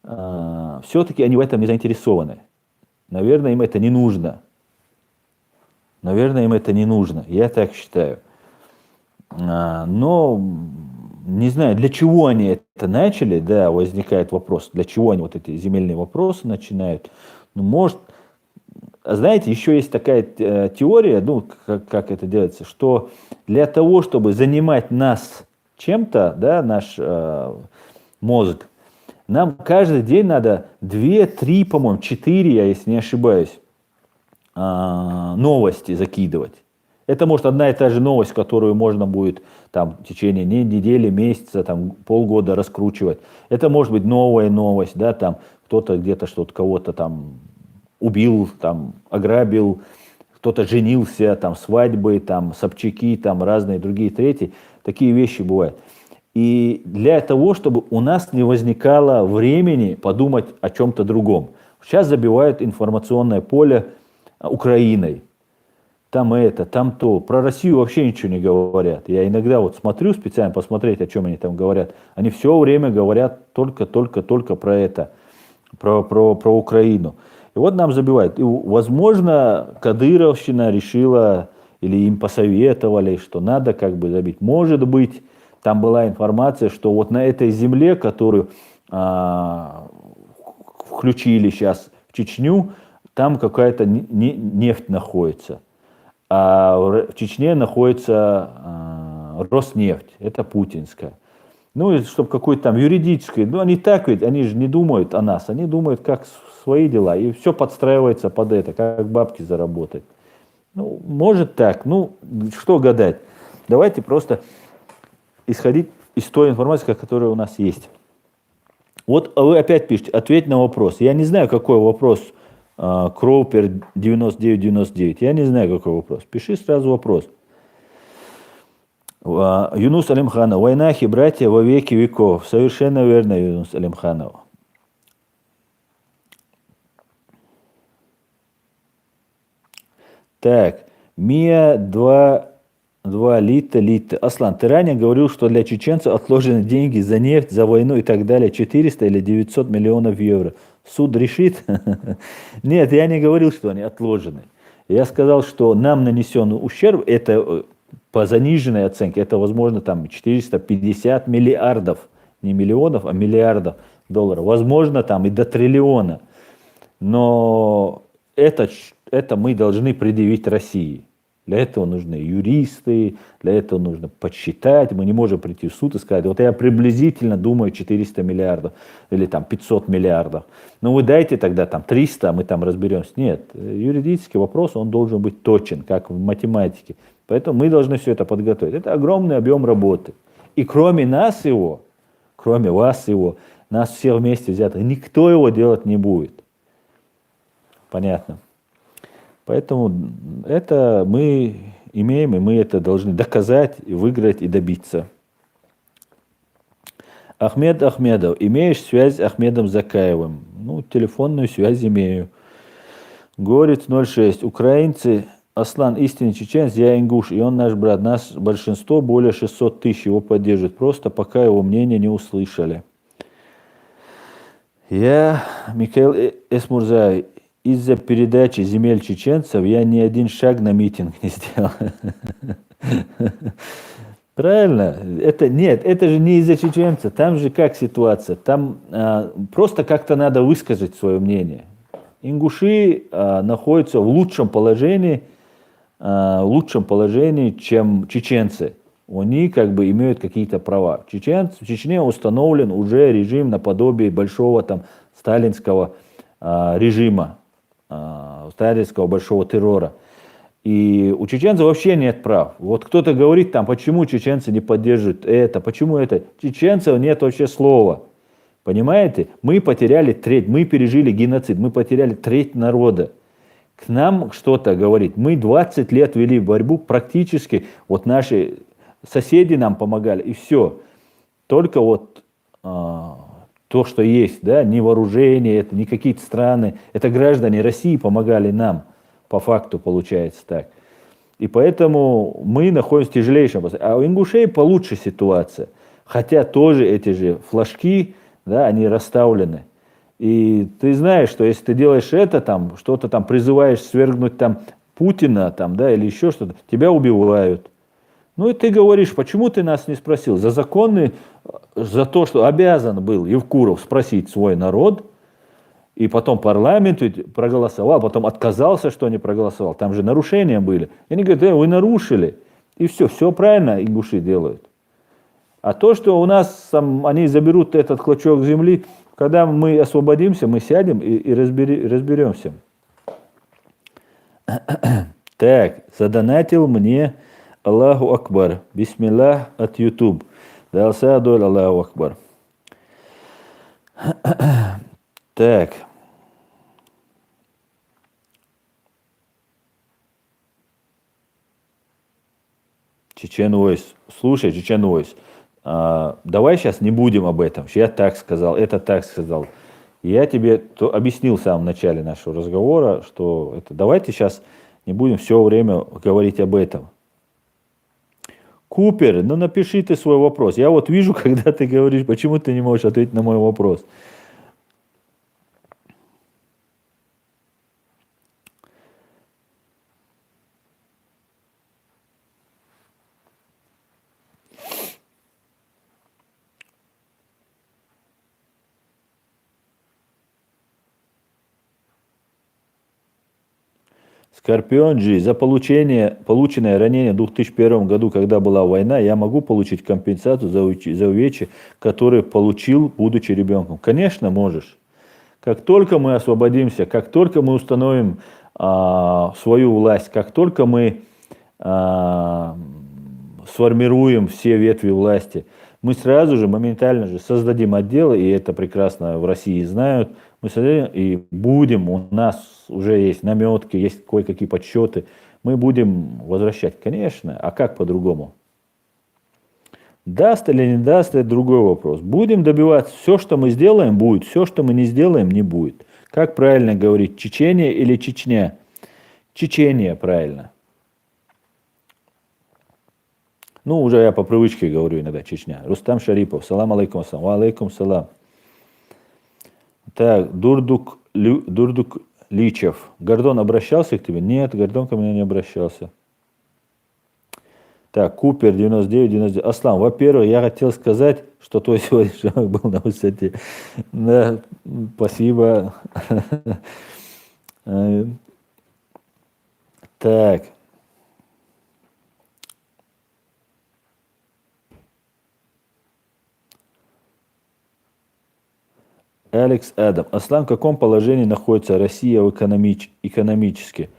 все-таки они в этом не заинтересованы. Наверное, им это не нужно. Наверное, им это не нужно. Я так считаю. Но не знаю, для чего они это начали, да, возникает вопрос, для чего они вот эти земельные вопросы начинают. Ну, может, знаете, еще есть такая теория, ну, как это делается, что для того, чтобы занимать нас чем-то, да, наш мозг, нам каждый день надо 2-3, по-моему, 4, я если не ошибаюсь, новости закидывать. Это может одна и та же новость, которую можно будет там в течение недели, месяца, там, полгода раскручивать. Это может быть новая новость, да, там кто-то где-то что-то кого-то там убил, там, ограбил, кто-то женился, там, свадьбы, там, Собчаки, там, разные другие третьи. Такие вещи бывают. И для того, чтобы у нас не возникало времени подумать о чем-то другом. Сейчас забивают информационное поле Украиной. Там это, там то. Про Россию вообще ничего не говорят. Я иногда вот смотрю специально посмотреть, о чем они там говорят. Они все время говорят только про это, про Украину. И вот нам забивают. И, возможно, кадыровщина решила, или им посоветовали, что надо как бы забить. Может быть, там была информация, что вот на этой земле, которую включили сейчас в Чечню, там какая-то нефть находится. А в Чечне находится Роснефть, это путинская. Ну, и чтобы какой-то там юридический, ну, они так ведь, они же не думают о нас, они думают, как свои дела, и все подстраивается под это, как бабки заработать. Ну, может так, ну, что гадать. Давайте просто исходить из той информации, которая у нас есть. Вот вы опять пишете, ответь на вопрос. Я не знаю, какой вопрос, Кроупер 9999. Я не знаю, какой вопрос. Пиши сразу вопрос. Юнус Алимханов. Войнахи, братья, во веки веков. Совершенно верно, Юнус Алимханов. Так, Мия 2 лита. Аслан, ты ранее говорил, что для чеченцев отложены деньги за нефть, за войну и так далее 400 или 900 миллионов евро. Суд решит? Нет, я не говорил, что они отложены. Я сказал, что нам нанесен ущерб, это по заниженной оценке, это возможно там 450 миллиардов, не миллионов, а миллиардов долларов. Возможно там и до триллиона. Но это мы должны предъявить России. Для этого нужны юристы, для этого нужно подсчитать. Мы не можем прийти в суд и сказать, вот я приблизительно думаю 400 миллиардов или там 500 миллиардов. Ну вы дайте тогда там 300, а мы там разберемся. Нет, юридический вопрос, он должен быть точен, как в математике. Поэтому мы должны все это подготовить. Это огромный объем работы. И кроме нас его, кроме вас его, нас всех вместе взятых, никто его делать не будет. Понятно. Поэтому это мы имеем, и мы это должны доказать, и выиграть, и добиться. Ахмед Ахмедов. Имеешь связь с Ахмедом Закаевым? Ну, телефонную связь имею. Горец 06. Украинцы, Аслан истинный чеченец, я ингуш, и он наш брат. Нас большинство, более 600 тысяч его поддерживает. Просто пока его мнение не услышали. Я, Михаил Эсмурзай, из-за передачи земель чеченцев я ни один шаг на митинг не сделал. Правильно? Нет, это же не из-за чеченцев. Там же как ситуация? Там просто как-то надо высказать свое мнение. Ингуши находятся в лучшем положении, чем чеченцы. они как бы имеют какие-то права. В Чечне установлен уже режим наподобие большого там сталинского режима, сталинского большого террора. И у чеченцев вообще нет прав. Вот кто-то говорит там, почему чеченцы не поддерживают это, почему это. Чеченцев нет вообще слова. Понимаете? Мы потеряли треть, мы пережили геноцид, мы потеряли треть народа. К нам что-то говорит. Мы 20 лет вели борьбу, практически вот наши соседи нам помогали, и все. Только вот то, что есть, да, не вооружение, это не какие-то страны, это граждане России помогали нам, по факту получается так. И поэтому мы находимся в тяжелейшем положении. А у ингушей получше ситуация. Хотя тоже эти же флажки, да, они расставлены. И ты знаешь, что если ты делаешь это, там, что-то там призываешь свергнуть там Путина, там, да, или еще что-то, тебя убивают. Ну и ты говоришь, почему ты нас не спросил? За законы, за то, что обязан был Евкуров спросить свой народ, и потом парламент ведь проголосовал, потом отказался, что не проголосовал. Там же нарушения были. И они говорят, вы нарушили. И все правильно ингуши делают. А то, что у нас там, они заберут этот клочок земли, когда мы освободимся, мы сядем и разберемся. Так, задонатил мне Аллаху Акбар. Бисмиллах от YouTube. Дался адоль Аллаху Акбар. Так. Чечен Войс. Слушай, Чечен Войс, давай сейчас не будем об этом. Я так сказал, это так сказал. Я тебе объяснил в самом начале нашего разговора, что это, давайте сейчас не будем все время говорить об этом. Купер, ну напиши ты свой вопрос. Я вот вижу, когда ты говоришь, почему ты не можешь ответить на мой вопрос. Скорпион G, за полученное ранение в 2001 году, когда была война, я могу получить компенсацию за увечья, которые получил, будучи ребенком? Конечно, можешь. Как только мы освободимся, как только мы установим свою власть, как только мы сформируем все ветви власти, мы сразу же, моментально же создадим отделы, и это прекрасно в России знают, мы создадим и будем, у нас уже есть наметки, есть кое-какие подсчеты, мы будем возвращать, конечно, а как по-другому? Даст или не даст, это другой вопрос. Будем добиваться, все, что мы сделаем, будет, все, что мы не сделаем, не будет. Как правильно говорить, Чечения или Чечня? Чечения, правильно. Ну, уже я по привычке говорю иногда Чечня. Рустам Шарипов, салам алейкум, ва алейкум салам. Так, Дурдук Личев. Гордон обращался к тебе? Нет, Гордон ко мне не обращался. Так, Купер 99. Аслан, во-первых, я хотел сказать, что твой сегодняшний был на высоте. Да, спасибо. Так. Алекс Адам. Аслан, в каком положении находится Россия экономически?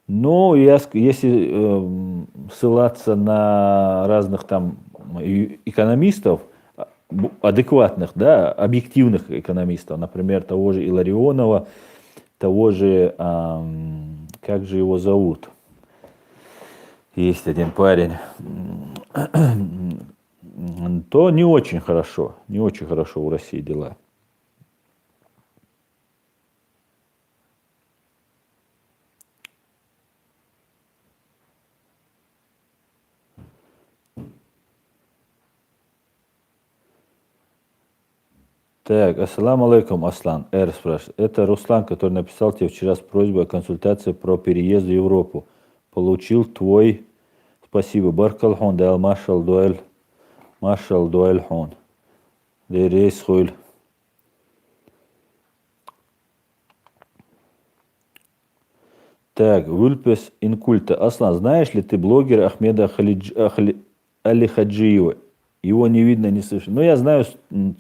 Ну, если ссылаться на разных там экономистов, адекватных, да, объективных экономистов, например, того же Илларионова, того же, как же его зовут? Есть один парень, то не очень хорошо у России дела. Так, ассаламу алейкум, Аслан. Спрашивает. Это Руслан, который написал тебе вчера с просьбой о консультации про переезд в Европу. Получил твой... Спасибо. Баркалхон, да, Машал Дуэль Хон. Рейс Хуйль. Так, Вульпес Инкульта. Аслан, знаешь ли ты блогера Ахмеда Али Хаджиева. Его не видно, не слышно. Но я знаю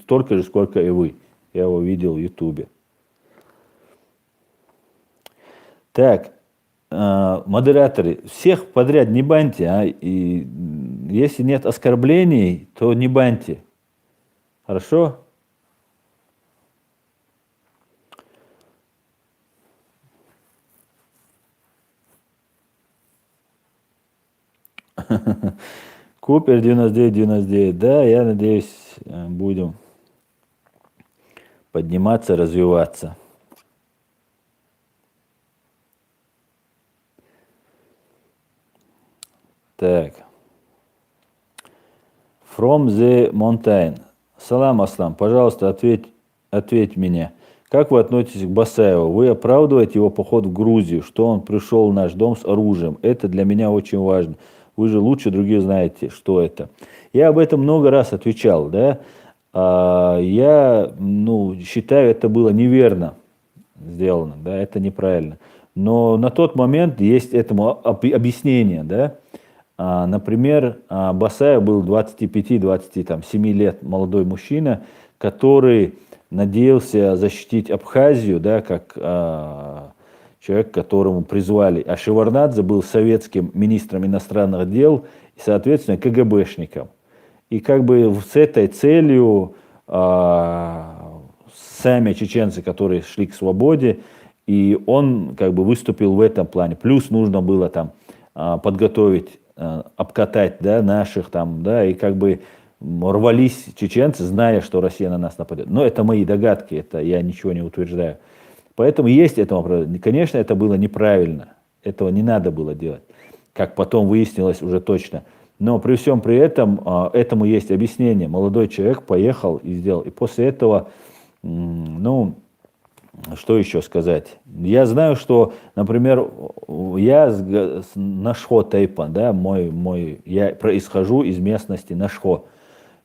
столько же, сколько и вы. Я его видел в Ютубе. Так, модераторы, всех подряд не баньте, а? И если нет оскорблений, то не баньте. Хорошо? Купер 9999. Да, я надеюсь, будем подниматься, развиваться. Так. From the mountain. Салам, Аслам, пожалуйста, ответь мне. Как вы относитесь к Басаеву? Вы оправдываете его поход в Грузию, что он пришел в наш дом с оружием? Это для меня очень важно. Вы же лучше других знаете, что это. Я об этом много раз отвечал, да. Я считаю, это было неверно сделано, да, это неправильно. Но на тот момент есть этому объяснение, да. Например, Басаев был 25-27 лет молодой мужчина, который надеялся защитить Абхазию, да, как человек, которому призвали. А Шеварднадзе был советским министром иностранных дел и, соответственно, КГБшником. И как бы с этой целью сами чеченцы, которые шли к свободе, и он как бы выступил в этом плане. Плюс нужно было там подготовить, обкатать, да, наших там, да, и как бы рвались чеченцы, зная, что Россия на нас нападет. Но это мои догадки, это я ничего не утверждаю. Поэтому есть этому оправдание. Конечно, это было неправильно, этого не надо было делать, как потом выяснилось уже точно. Но при всем при этом, этому есть объяснение. Молодой человек поехал и сделал. И после этого, что еще сказать? Я знаю, что, например, я Нашхо Тайпан, да, я происхожу из местности Нашхо.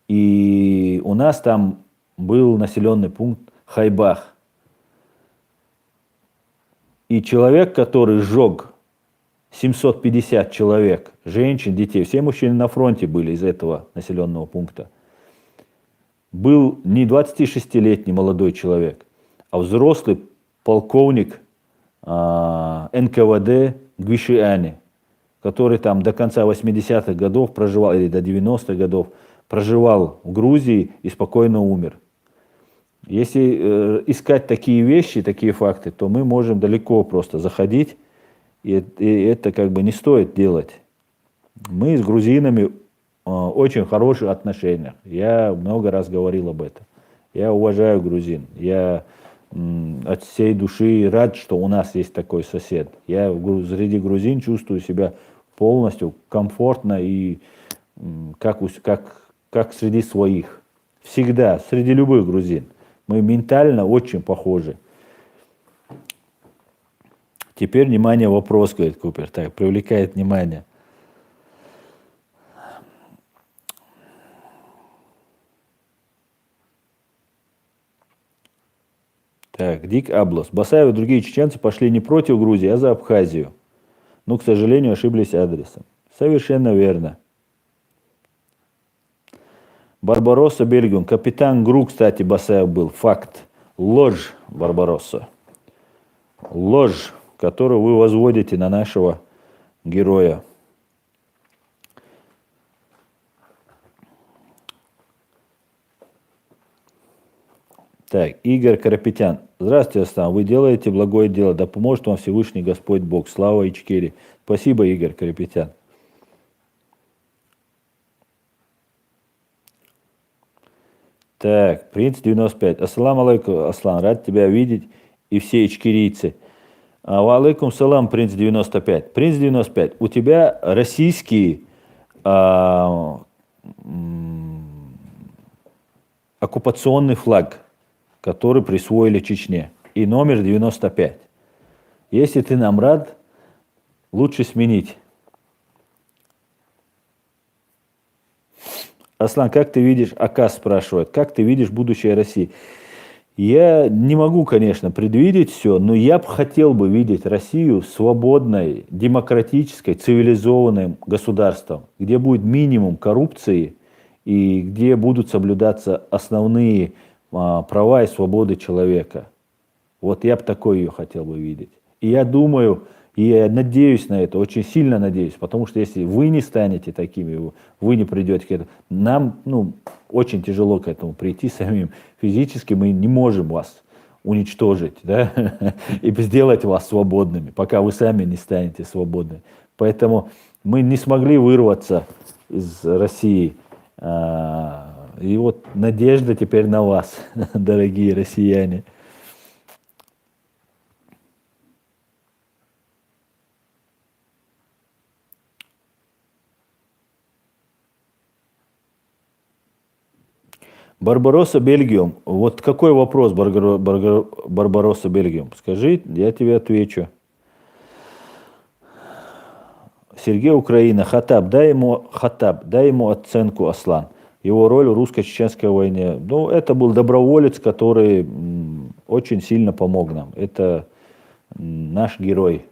И у нас там был населенный пункт Хайбах. И человек, который сжег 750 человек, женщин, детей, все мужчины на фронте были из этого населенного пункта, был не 26-летний молодой человек, а взрослый полковник НКВД Гвишиани, который там до конца 80-х годов проживал, или до 90-х годов проживал в Грузии и спокойно умер. Если искать такие вещи, такие факты, то мы можем далеко просто заходить, и это как бы не стоит делать. Мы с грузинами очень в хороших отношениях. Я много раз говорил об этом. Я уважаю грузин. Я от всей души рад, что у нас есть такой сосед. Я среди грузин чувствую себя полностью комфортно и как среди своих. Всегда, среди любых грузин. Мы ментально очень похожи. Теперь, внимание, вопрос, говорит Купер. Так, привлекает внимание. Так, Дик Аблос. Басаев и другие чеченцы пошли не против Грузии, а за Абхазию. Но, к сожалению, ошиблись адресом. Совершенно верно. Барбаросса Бельгиум. Капитан ГРУ, кстати, Басаев был. Факт. Ложь, Барбаросса. Ложь, которую вы возводите на нашего героя. Так, Игорь Карапетян. Здравствуйте, Астан. Вы делаете благое дело. Да поможет вам Всевышний Господь Бог. Слава Ичкерии. Спасибо, Игорь Карапетян. Так, принц 95. Ассаламу алейкум, Аслан. Рад тебя видеть и все ичкерийцы. Ва алейкум салам, принц 95. Принц 95. У тебя российский оккупационный флаг, который присвоили Чечне, и номер 95. Если ты нам рад, лучше сменить. Аслан, как ты видишь, Акас спрашивает, как ты видишь будущее России? Я не могу, конечно, предвидеть все, но я бы хотел бы видеть Россию свободной, демократической, цивилизованным государством, где будет минимум коррупции и где будут соблюдаться основные права и свободы человека. Вот я бы такой ее хотел бы видеть. И я думаю, и я надеюсь на это, очень сильно надеюсь, потому что если вы не станете такими, вы не придете к этому, нам, ну, очень тяжело к этому прийти самим. Физически мы не можем вас уничтожить, да, и сделать вас свободными, пока вы сами не станете свободными. Поэтому мы не смогли вырваться из России. И вот надежда теперь на вас, дорогие россияне. Барбаросса Бельгиум. Вот какой вопрос, Барбаросса Бельгиум? Скажи, я тебе отвечу. Сергей Украина. Хатаб, дай ему оценку, Аслан. Его роль в русско-чеченской войне. Ну, это был доброволец, который очень сильно помог нам. Это наш герой.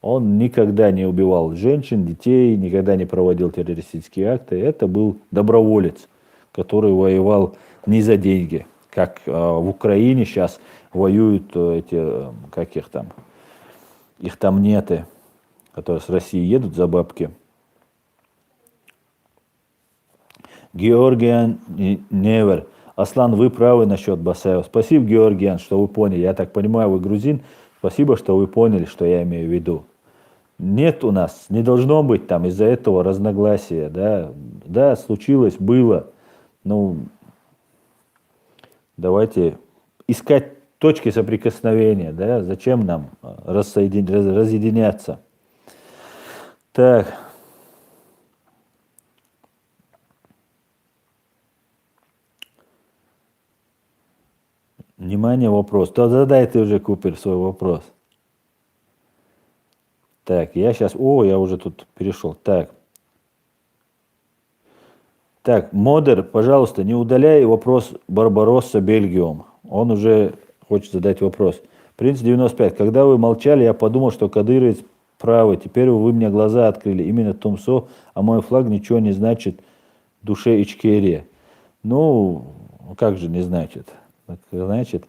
Он никогда не убивал женщин, детей, никогда не проводил террористические акты. Это был доброволец, который воевал не за деньги, как в Украине сейчас воюют эти, как их там неты, которые с России едут за бабки. Георгиан Невер. Аслан, вы правы насчет Басаева. Спасибо, Георгиан, что вы поняли. Я так понимаю, вы грузин. Спасибо, что вы поняли, что я имею в виду. Нет у нас, не должно быть там из-за этого разногласия. Да, да, случилось, было. Ну, давайте искать точки соприкосновения. Да? Зачем нам разъединяться? Так. Внимание, вопрос. Да, задай ты уже, Купер, свой вопрос. Так, я сейчас... О, я уже тут перешел. Так, Модер, пожалуйста, не удаляй вопрос Барбаросса Бельгиум. Он уже хочет задать вопрос. Принц 95. Когда вы молчали, я подумал, что кадыровец правы. Теперь вы мне глаза открыли. Именно Тумсо, а мой флаг ничего не значит в душе Ичкерия. Ну, как же не значит? Значит.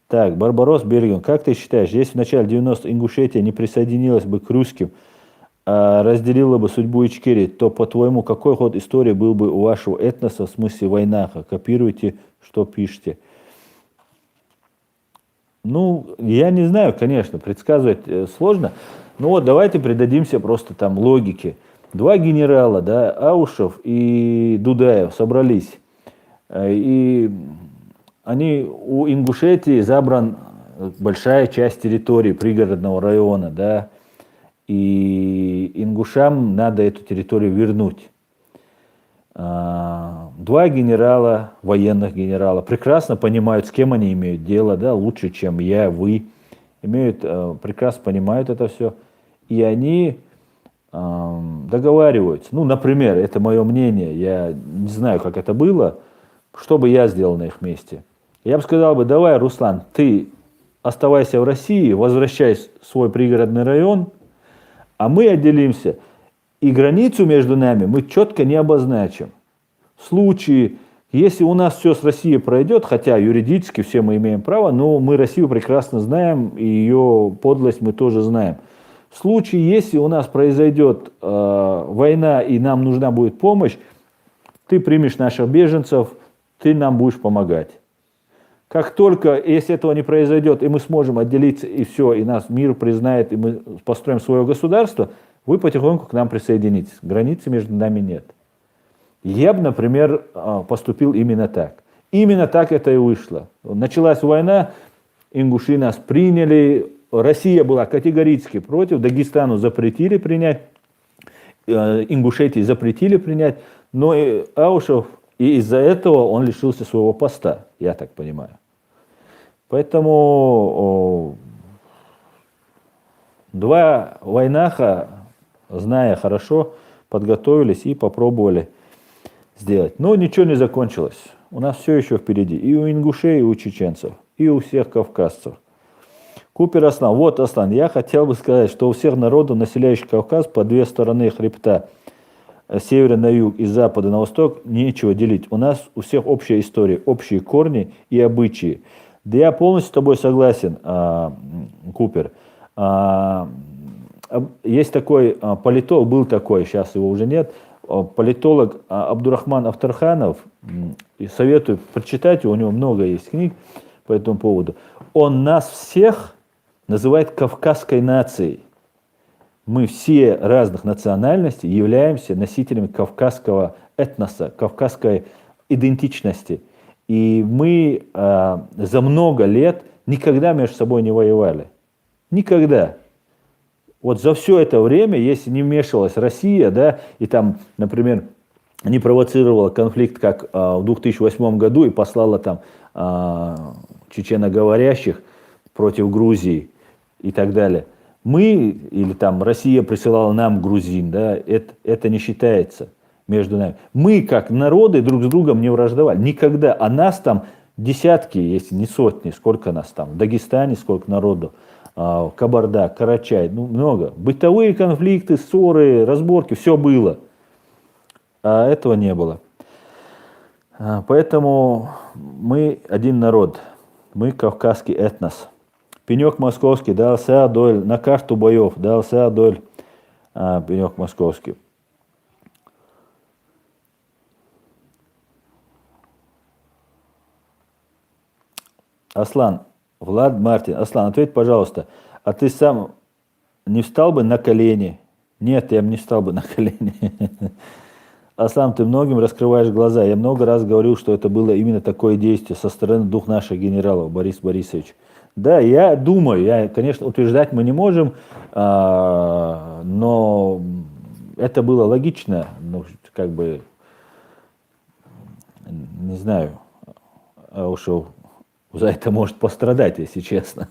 Так, Барбарос Бельгиум. Как ты считаешь, если в начале 90-х Ингушетия не присоединилась бы к русским, разделила бы судьбу Ичкерии, то, по-твоему, какой ход истории был бы у вашего этноса в смысле войнаха? Копируйте, что пишете. Ну, я не знаю, конечно, предсказывать сложно. Ну вот, давайте придадимся просто там логике. Два генерала, да, Аушев и Дудаев собрались. И они, у Ингушетии забран большая часть территории пригородного района, да, и ингушам надо эту территорию вернуть. Два генерала, военных генерала, прекрасно понимают, с кем они имеют дело, да, лучше, чем я, вы, прекрасно понимают это все, и они договариваются. Ну, например, это мое мнение, я не знаю, как это было, что бы я сделал на их месте. Я бы сказал бы, давай, Руслан, ты оставайся в России, возвращайся в свой пригородный район, а мы отделимся, и границу между нами мы четко не обозначим. В случае, если у нас все с Россией пройдет, хотя юридически все мы имеем право, но мы Россию прекрасно знаем, и ее подлость мы тоже знаем. В случае, если у нас произойдет война и нам нужна будет помощь, ты примешь наших беженцев, ты нам будешь помогать. Как только, если этого не произойдет, и мы сможем отделиться, и все, и нас мир признает, и мы построим свое государство, вы потихоньку к нам присоединитесь. Границы между нами нет. Я бы, например, поступил именно так. Именно так это и вышло. Началась война, ингуши нас приняли, Россия была категорически против, Дагестану запретили принять, Ингушетии запретили принять, но и Аушев, и из-за этого он лишился своего поста, я так понимаю. Поэтому два войнаха, зная хорошо, подготовились и попробовали сделать. Но ничего не закончилось. У нас все еще впереди. И у ингушей, и у чеченцев, и у всех кавказцев. Купер Аслан. Вот, Аслан, я хотел бы сказать, что у всех народов, населяющих Кавказ, по две стороны хребта, с севера на юг и с запада на восток, нечего делить. У нас у всех общая история, общие корни и обычаи. Да я полностью с тобой согласен, Купер. Есть такой политолог, был такой, сейчас его уже нет, политолог Абдурахман Авторханов, и советую прочитать, у него много есть книг по этому поводу. Он нас всех называет кавказской нацией. Мы все разных национальностей являемся носителями кавказского этноса, кавказской идентичности. И мы за много лет никогда между собой не воевали. Никогда. Вот за все это время, если не вмешивалась Россия, да, и там, например, не провоцировала конфликт, как в 2008 году, и послала там чеченоговорящих против Грузии и так далее. Мы, или там Россия присылала нам грузин, да, это не считается между нами. Мы, как народы, друг с другом не враждовали. Никогда. А нас там десятки, если не сотни, сколько нас там. В Дагестане сколько народу. Кабарда, Карачай, ну много. Бытовые конфликты, ссоры, разборки, все было. А этого не было. Поэтому мы один народ. Мы кавказский этнос. Пенек московский дался доль, на карту боев дался доль пенек московский. Аслан, Влад Мартин. Аслан, ответь, пожалуйста, а ты сам не встал бы на колени? Нет, я бы не встал бы на колени. Аслан, ты многим раскрываешь глаза. Я много раз говорил, что это было именно такое действие со стороны двух наших генералов, Борис Борисович. Да, я думаю, конечно, утверждать мы не можем, но это было логично, ну, как бы, не знаю, Аушев за это может пострадать, если честно.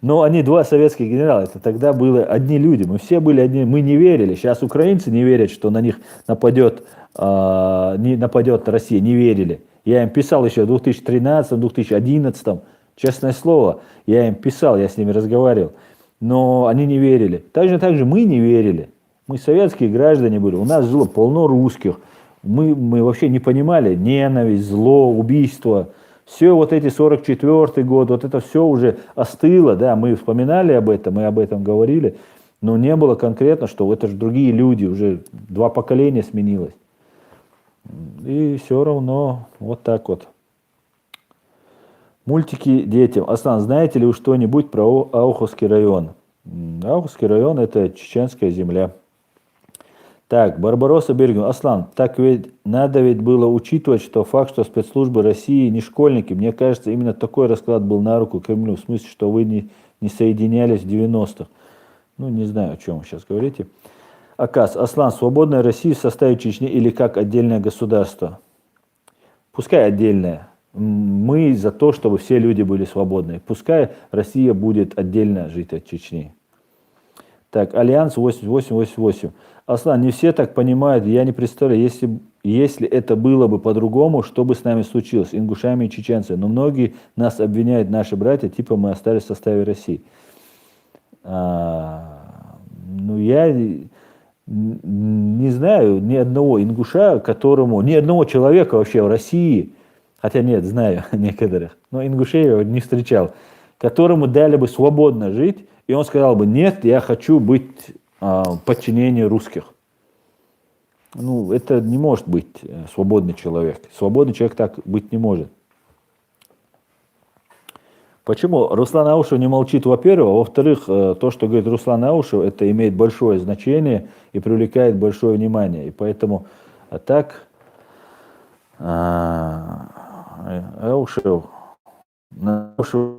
Но они два советских генерала, это тогда было одни люди, мы все были одни, мы не верили. Сейчас украинцы не верят, что на них нападет Россия, не верили. Я им писал еще в 2013-2011, честное слово, я им писал, я с ними разговаривал, но они не верили. Так же мы не верили. Мы советские граждане были, у нас жило полно русских, мы вообще не понимали ненависть, зло, убийство. Все вот эти 44-й год, вот это все уже остыло, да, мы вспоминали об этом, мы об этом говорили, но не было конкретно, что это же другие люди, уже два поколения сменилось. И все равно вот так вот. Мультики детям. Аслан, знаете ли вы что-нибудь про Ауховский район? Ауховский район – это чеченская земля. Так, Барбароса Бергин. Аслан, так ведь надо было учитывать, что факт, что спецслужбы России не школьники. Мне кажется, именно такой расклад был на руку Кремлю, в смысле, что вы не соединялись в 90-х. Ну, не знаю, о чем вы сейчас говорите. Аказ, Аслан, свободная Россия в составе Чечни или как отдельное государство? Пускай отдельное. Мы за то, чтобы все люди были свободны. Пускай Россия будет отдельно жить от Чечни. Так, Альянс 8888. Аслан, не все так понимают, я не представляю, если это было бы по-другому, что бы с нами случилось, ингушами и чеченцами. Но многие нас обвиняют, наши братья, типа мы остались в составе России. Ну, я не знаю ни одного ингуша, ни одного человека вообще в России, хотя нет, знаю некоторых, но ингушей я не встречал, которому дали бы свободно жить, и он сказал бы, нет, я хочу быть в подчинении русских. Ну, это не может быть свободный человек. Свободный человек так быть не может. Почему Руслан Аушев не молчит, во-первых, а во-вторых, то, что говорит Руслан Аушев, это имеет большое значение и привлекает большое внимание. И поэтому так Аушев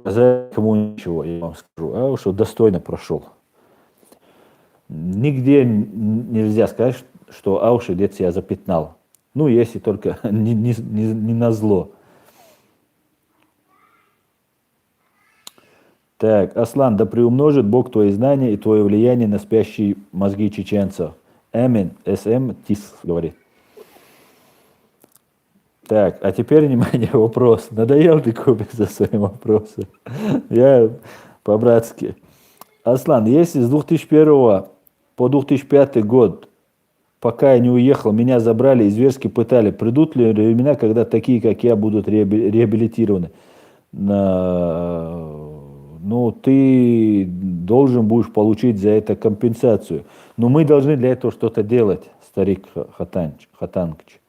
за кому ничего, я вам скажу. Аушев достойно прошел. Нигде нельзя сказать, что Аушев где-то себя запятнал. Ну, если только не на зло. Так, Аслан, да приумножит Бог твои знания и твое влияние на спящие мозги чеченцев. Эмин, СМ, ТИС говорит. Так, а теперь, внимание, вопрос. Надоел ты, Кубик, за свои вопросы? Я по-братски. Аслан, если с 2001 по 2005 год, пока я не уехал, меня забрали и зверски пытали, придут ли времена, когда такие, как я, будут реабилитированы? Ну, ты должен будешь получить за это компенсацию. Но мы должны для этого что-то делать, старик Хатангович.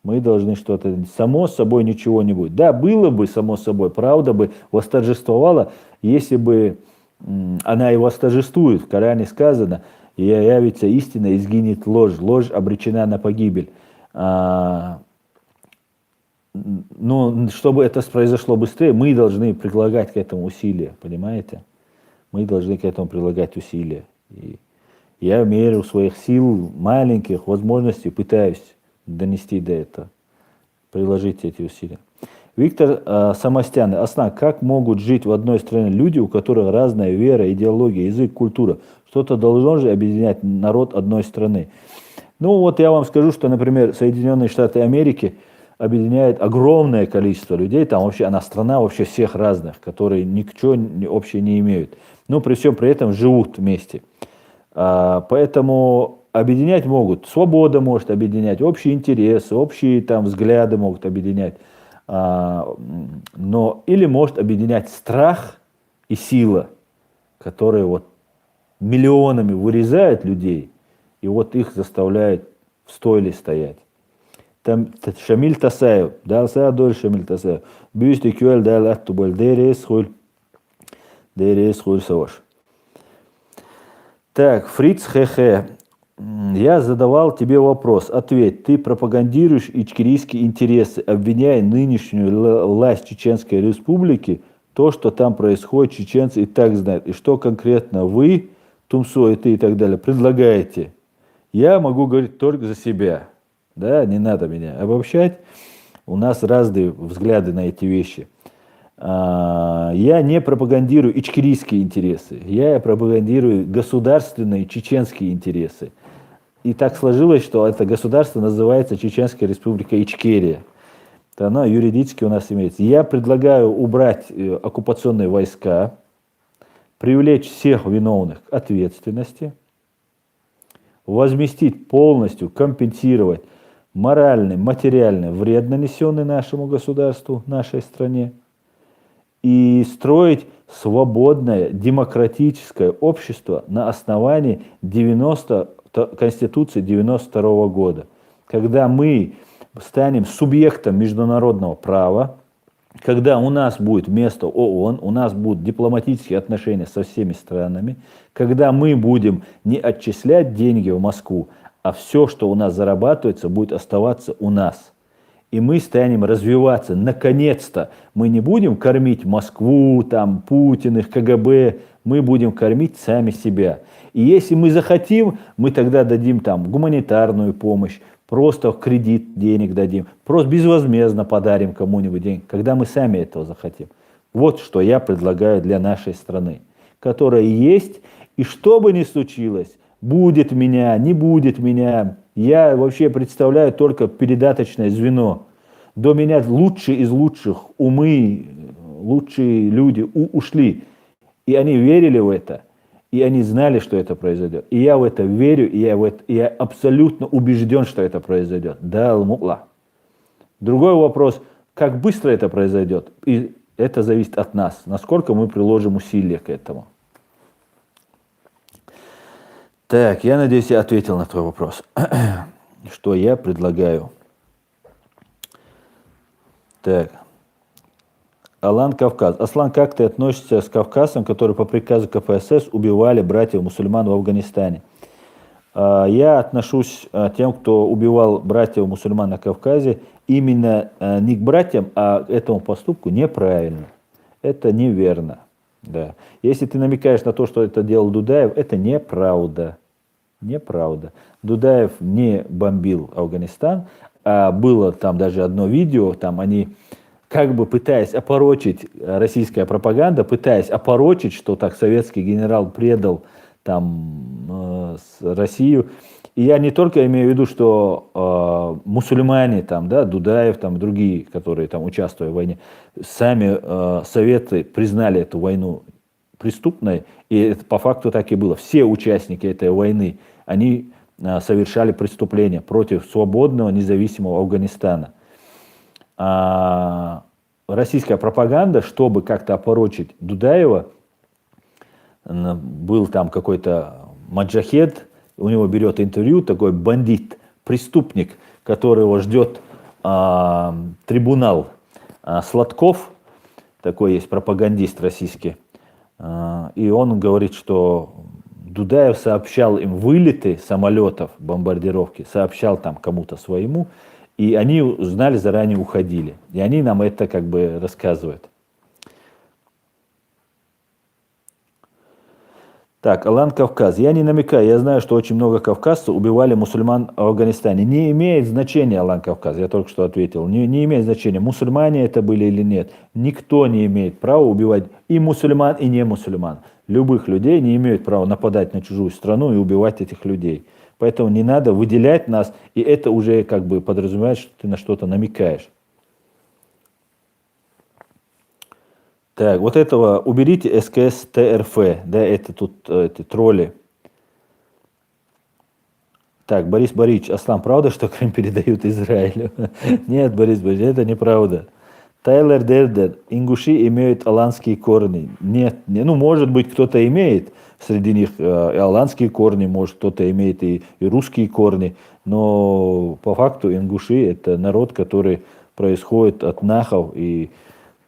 Мы должны что-то... Само собой ничего не будет. Да, было бы само собой, правда бы восторжествовала, если бы она и восторжествует. В Коране сказано, и явится истина, и сгинет ложь. Ложь обречена на погибель. Но чтобы это произошло быстрее, мы должны прилагать к этому усилия, понимаете? Мы должны к этому прилагать усилия. И я в меру своих сил, маленьких возможностей пытаюсь донести до этого, приложить эти усилия. Виктор Самостян, Аслан, как могут жить в одной стране люди, у которых разная вера, идеология, язык, культура? Что-то должно же объединять народ одной страны. Ну вот я вам скажу, что, например, Соединенные Штаты Америки объединяет огромное количество людей, там вообще она страна вообще всех разных, которые ничего общего не имеют, но при всем при этом живут вместе. Поэтому объединять могут, свобода может объединять, общие интересы, общие там взгляды могут объединять, но или может объединять страх и сила, которые вот миллионами вырезают людей и вот их заставляют в стойле стоять. Там Шамиль Тасаев, да, Садоль Шамиль Тасаев, бюсти кюэль дал аттубаль, дерес хуль саваш. Так, Фриц Хехе, я задавал тебе вопрос, ответь, ты пропагандируешь ичкерийские интересы, обвиняя нынешнюю власть Чеченской Республики, то, что там происходит, чеченцы и так знают, и что конкретно вы, Тумсо и ты и так далее, предлагаете. Я могу говорить только за себя. Да, не надо меня обобщать. У нас разные взгляды на эти вещи. Я не пропагандирую ичкерийские интересы. Я пропагандирую государственные чеченские интересы. И так сложилось, что это государство называется Чеченская Республика Ичкерия. Оно юридически у нас имеется. Я предлагаю убрать оккупационные войска, привлечь всех виновных к ответственности, возместить полностью, компенсировать моральный, материальный вред, нанесенный нашему государству, нашей стране, и строить свободное, демократическое общество на основании Конституции 92 года, когда мы станем субъектом международного права, когда у нас будет место ООН, у нас будут дипломатические отношения со всеми странами, когда мы будем не отчислять деньги в Москву, а все, что у нас зарабатывается, будет оставаться у нас. И мы станем развиваться. Наконец-то мы не будем кормить Москву, там, Путин, их КГБ, мы будем кормить сами себя. И если мы захотим, мы тогда дадим там гуманитарную помощь, просто кредит денег дадим, просто безвозмездно подарим кому-нибудь деньги, когда мы сами этого захотим. Вот что я предлагаю для нашей страны, которая есть, и что бы ни случилось, будет меня, не будет меня, я вообще представляю только передаточное звено. До меня лучшие из лучших умы, лучшие люди ушли, и они верили в это. И они знали, что это произойдет. И я в это верю, и я абсолютно убежден, что это произойдет. Да, алмукла. Другой вопрос, как быстро это произойдет. И это зависит от нас, насколько мы приложим усилия к этому. Так, я надеюсь, я ответил на твой вопрос. Что я предлагаю? Так. Алан Кавказ. Аслан, как ты относишься к кавказцам, которые по приказу КПСС убивали братьев-мусульман в Афганистане? Я отношусь к тем, кто убивал братьев-мусульман на Кавказе, именно не к братьям, а к этому поступку неправильно. Это неверно. Да. Если ты намекаешь на то, что это делал Дудаев, это неправда. Неправда. Дудаев не бомбил Афганистан. Было там даже одно видео, там они, как бы пытаясь опорочить, российская пропаганда, пытаясь опорочить, что так советский генерал предал там с Россию. И я не только имею в виду, что мусульмане, там, да, Дудаев, там, другие, которые там участвуют в войне, сами Советы признали эту войну преступной, и это по факту так и было. Все участники этой войны, они совершали преступления против свободного, независимого Афганистана. А российская пропаганда, чтобы как-то опорочить Дудаева, был там какой-то маджахед, у него берет интервью, такой бандит, преступник, которого ждет трибунал Сладков, такой есть пропагандист российский, и он говорит, что Дудаев сообщал им вылеты самолетов, бомбардировки, сообщал там кому-то своему, и они знали, заранее уходили. И они нам это как бы рассказывают. Так, Алан Кавказ. Я не намекаю, я знаю, что очень много кавказцев убивали мусульман в Афганистане. Не имеет значения, Алан Кавказ, я только что ответил. Не имеет значения, мусульмане это были или нет. Никто не имеет права убивать и мусульман, и не мусульман. Любых людей не имеют права нападать на чужую страну и убивать этих людей. Поэтому не надо выделять нас, и это уже как бы подразумевает, что ты на что-то намекаешь. Так, вот этого уберите СКС ТРФ, да, это тут эти тролли. Так, Борис Борисович, Аслан, правда, что Крым передают Израилю? Нет, Борис Борисович, это неправда. Тайлер Дердер, ингуши имеют аланские корни. Нет, ну, может быть, кто-то имеет среди них и аланские корни, может, кто-то имеет и русские корни, но по факту ингуши это народ, который происходит от нахов, и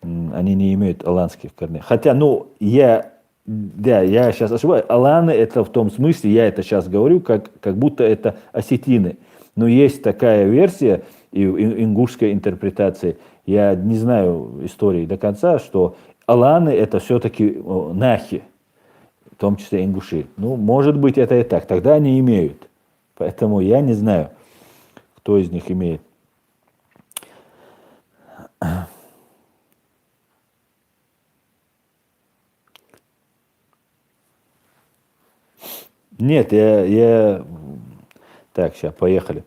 они не имеют аланских корней. Хотя, ну, я сейчас ошибаюсь, аланы это в том смысле, я это сейчас говорю, как будто это осетины. Но есть такая версия и ингушской интерпретации, я не знаю истории до конца, что аланы это все-таки нахи, в том числе ингуши. Ну, может быть, это и так. Тогда они имеют. Поэтому я не знаю, кто из них имеет. Нет, Так, сейчас, поехали.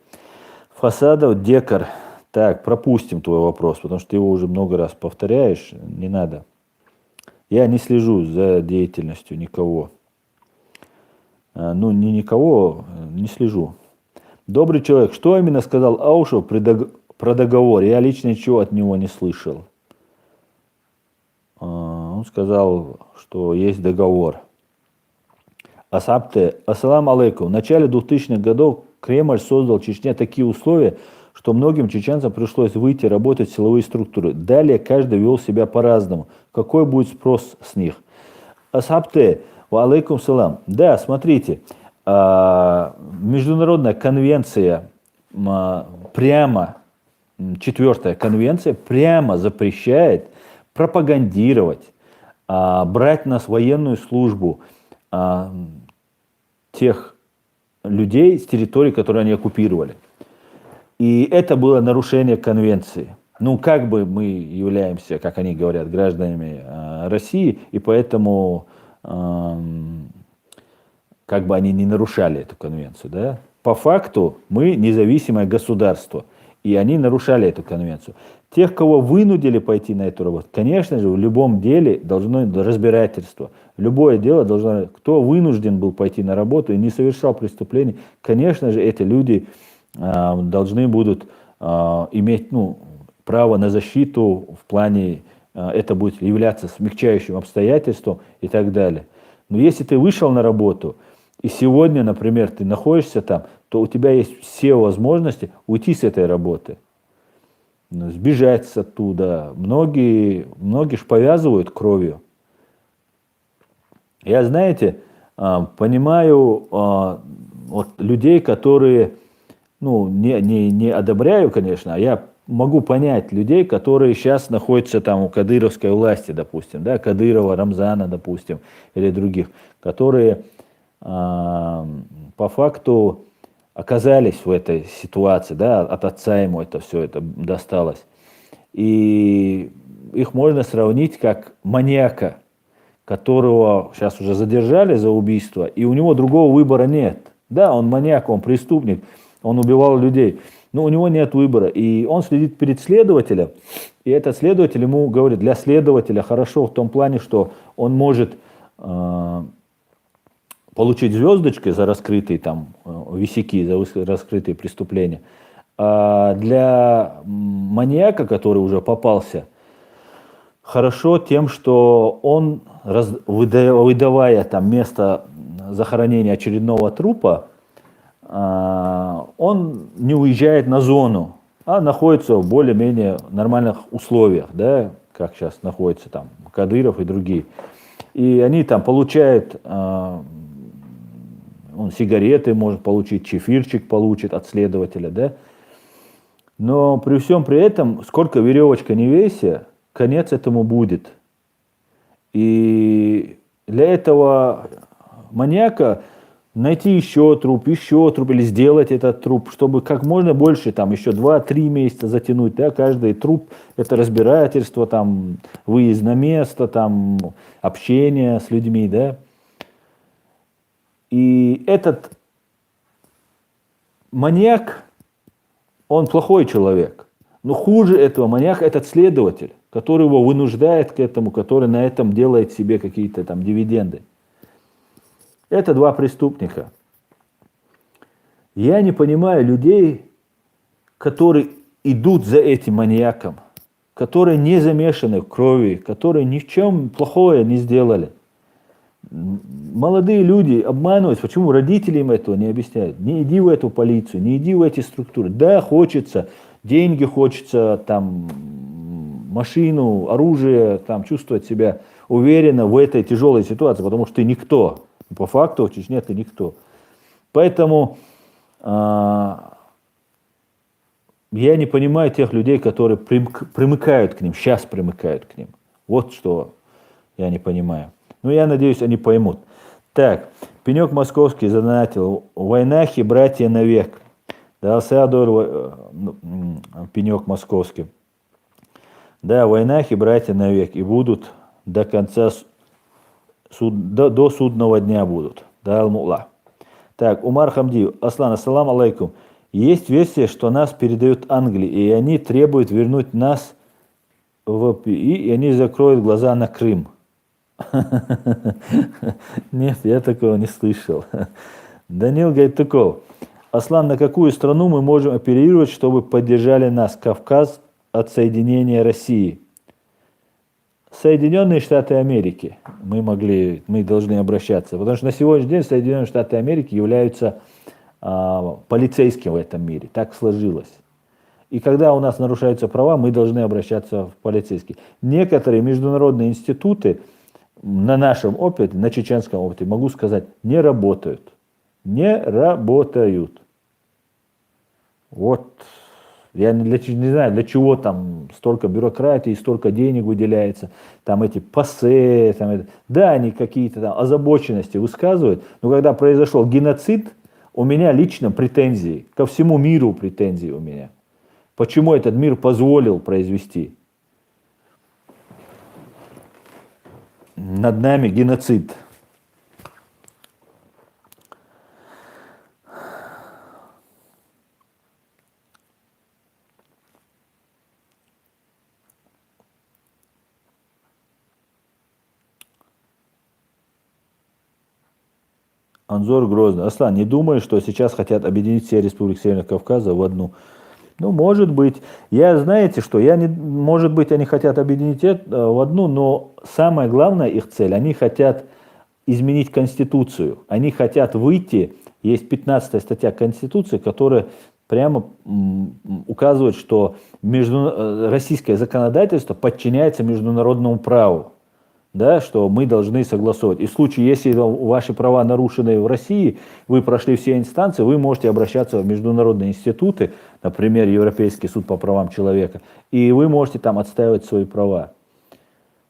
Фасадов Декар. Так, пропустим твой вопрос, потому что ты его уже много раз повторяешь, не надо. Я не слежу за деятельностью никого. Ну, никого, не слежу. Добрый человек, что именно сказал Аушев про договор? Я лично ничего от него не слышал. Он сказал, что есть договор. Асабте, ассалам алейкум. В начале 2000-х годов Кремль создал в Чечне такие условия, что многим чеченцам пришлось выйти работать в силовые структуры. Далее каждый вел себя по-разному. Какой будет спрос с них? Асабте, ва алейкум салам. Да, смотрите, международная конвенция, прямо, 4-я конвенция, прямо запрещает пропагандировать, брать нас в военную службу тех людей с территорий, которые они оккупировали. И это было нарушение конвенции. Ну, как бы мы являемся, как они говорят, гражданами России, и поэтому как бы они не нарушали эту конвенцию. Да? По факту мы независимое государство, и они нарушали эту конвенцию. Тех, кого вынудили пойти на эту работу, конечно же, в любом деле должно быть разбирательство. Любое дело должно... Кто вынужден был пойти на работу и не совершал преступлений, конечно же, эти люди должны будут иметь право на защиту в плане, это будет являться смягчающим обстоятельством и так далее. Но если ты вышел на работу, и сегодня, например, ты находишься там, то у тебя есть все возможности уйти с этой работы, сбежать оттуда. Многие ж повязывают кровью. Я, знаете, понимаю вот людей, которые, не одобряю, конечно, а я могу понять людей, которые сейчас находятся там у кадыровской власти, допустим, да, Кадырова, Рамзана, допустим, или других, которые по факту оказались в этой ситуации, да, от отца ему это все это досталось. И их можно сравнить как маньяка, которого сейчас уже задержали за убийство, и у него другого выбора нет. Да, он маньяк, он преступник, он убивал людей, но у него нет выбора. И он следит перед следователем, и этот следователь ему говорит, для следователя хорошо в том плане, что он может получить звездочкой за раскрытые там висяки, за раскрытые преступления. А для маньяка, который уже попался, хорошо тем, что он, выдавая там место захоронения очередного трупа, он не уезжает на зону, а находится в более-менее нормальных условиях, да, как сейчас находятся там Кадыров и другие. И они там получают, он сигареты может получить, чефирчик получит от следователя, да. Но при всем при этом, сколько веревочка не вейся, конец этому будет. И для этого маньяка найти еще труп, или сделать этот труп, чтобы как можно больше, там еще 2-3 месяца затянуть, да, каждый труп, это разбирательство, там, выезд на место, там, общение с людьми, да. И этот маньяк, он плохой человек. Но хуже этого маньяка этот следователь, который его вынуждает к этому, который на этом делает себе какие-то там дивиденды. Это два преступника. Я не понимаю людей, которые идут за этим маньяком, которые не замешаны в крови, которые ни в чем плохое не сделали. Молодые люди обманываются. Почему родители им этого не объясняют? Не иди в эту полицию, не иди в эти структуры. Да, хочется, деньги хочется, там, машину, оружие, там, чувствовать себя уверенно в этой тяжелой ситуации, потому что ты никто. По факту в Чечне ты никто. Поэтому я не понимаю тех людей, которые примыкают к ним, сейчас примыкают к ним. Вот что я не понимаю. Но я надеюсь, они поймут. Так, Пенек Московский задонатил. Войнахи, братья навек. Да, Сеадор, Пенек Московский. Да, войнахи, братья навек. И будут до конца, до судного дня будут. Да, Ал-Мула. Так, Умар Хамди. Аслан, ассаламу алейкум. Есть версия, что нас передают Англии, и они требуют вернуть нас в ПИ, и они закроют глаза на Крым. Нет, я такого не слышал. Данил Гайтуков. Аслан, на какую страну мы можем оперировать, чтобы поддержали нас? Кавказ от соединения России. Соединенные Штаты Америки. Мы должны обращаться. Потому что на сегодняшний день Соединенные Штаты Америки являются полицейским в этом мире. Так сложилось. И когда у нас нарушаются права, мы должны обращаться в полицейские. Некоторые международные институты на нашем опыте, на чеченском опыте, могу сказать, не работают. Не работают. Вот. Я не знаю, для чего там столько бюрократии, столько денег выделяется, там эти ПАСЕ, там, да, они какие-то там озабоченности высказывают, но когда произошел геноцид, у меня лично претензии, ко всему миру претензии у меня. Почему этот мир позволил произвести над нами геноцид? Анзор Грозный. Аслан, не думаешь, что сейчас хотят объединить все республики Северного Кавказа в одну? Ну, может быть. Знаете что, может быть, они хотят объединить это в одну, но самая главная их цель, они хотят изменить Конституцию. Они хотят выйти, есть 15 статья Конституции, которая прямо указывает, что российское законодательство подчиняется международному праву. Да, что мы должны согласовывать. И в случае, если ваши права нарушены в России, вы прошли все инстанции, вы можете обращаться в международные институты, например, Европейский суд по правам человека, и вы можете там отстаивать свои права.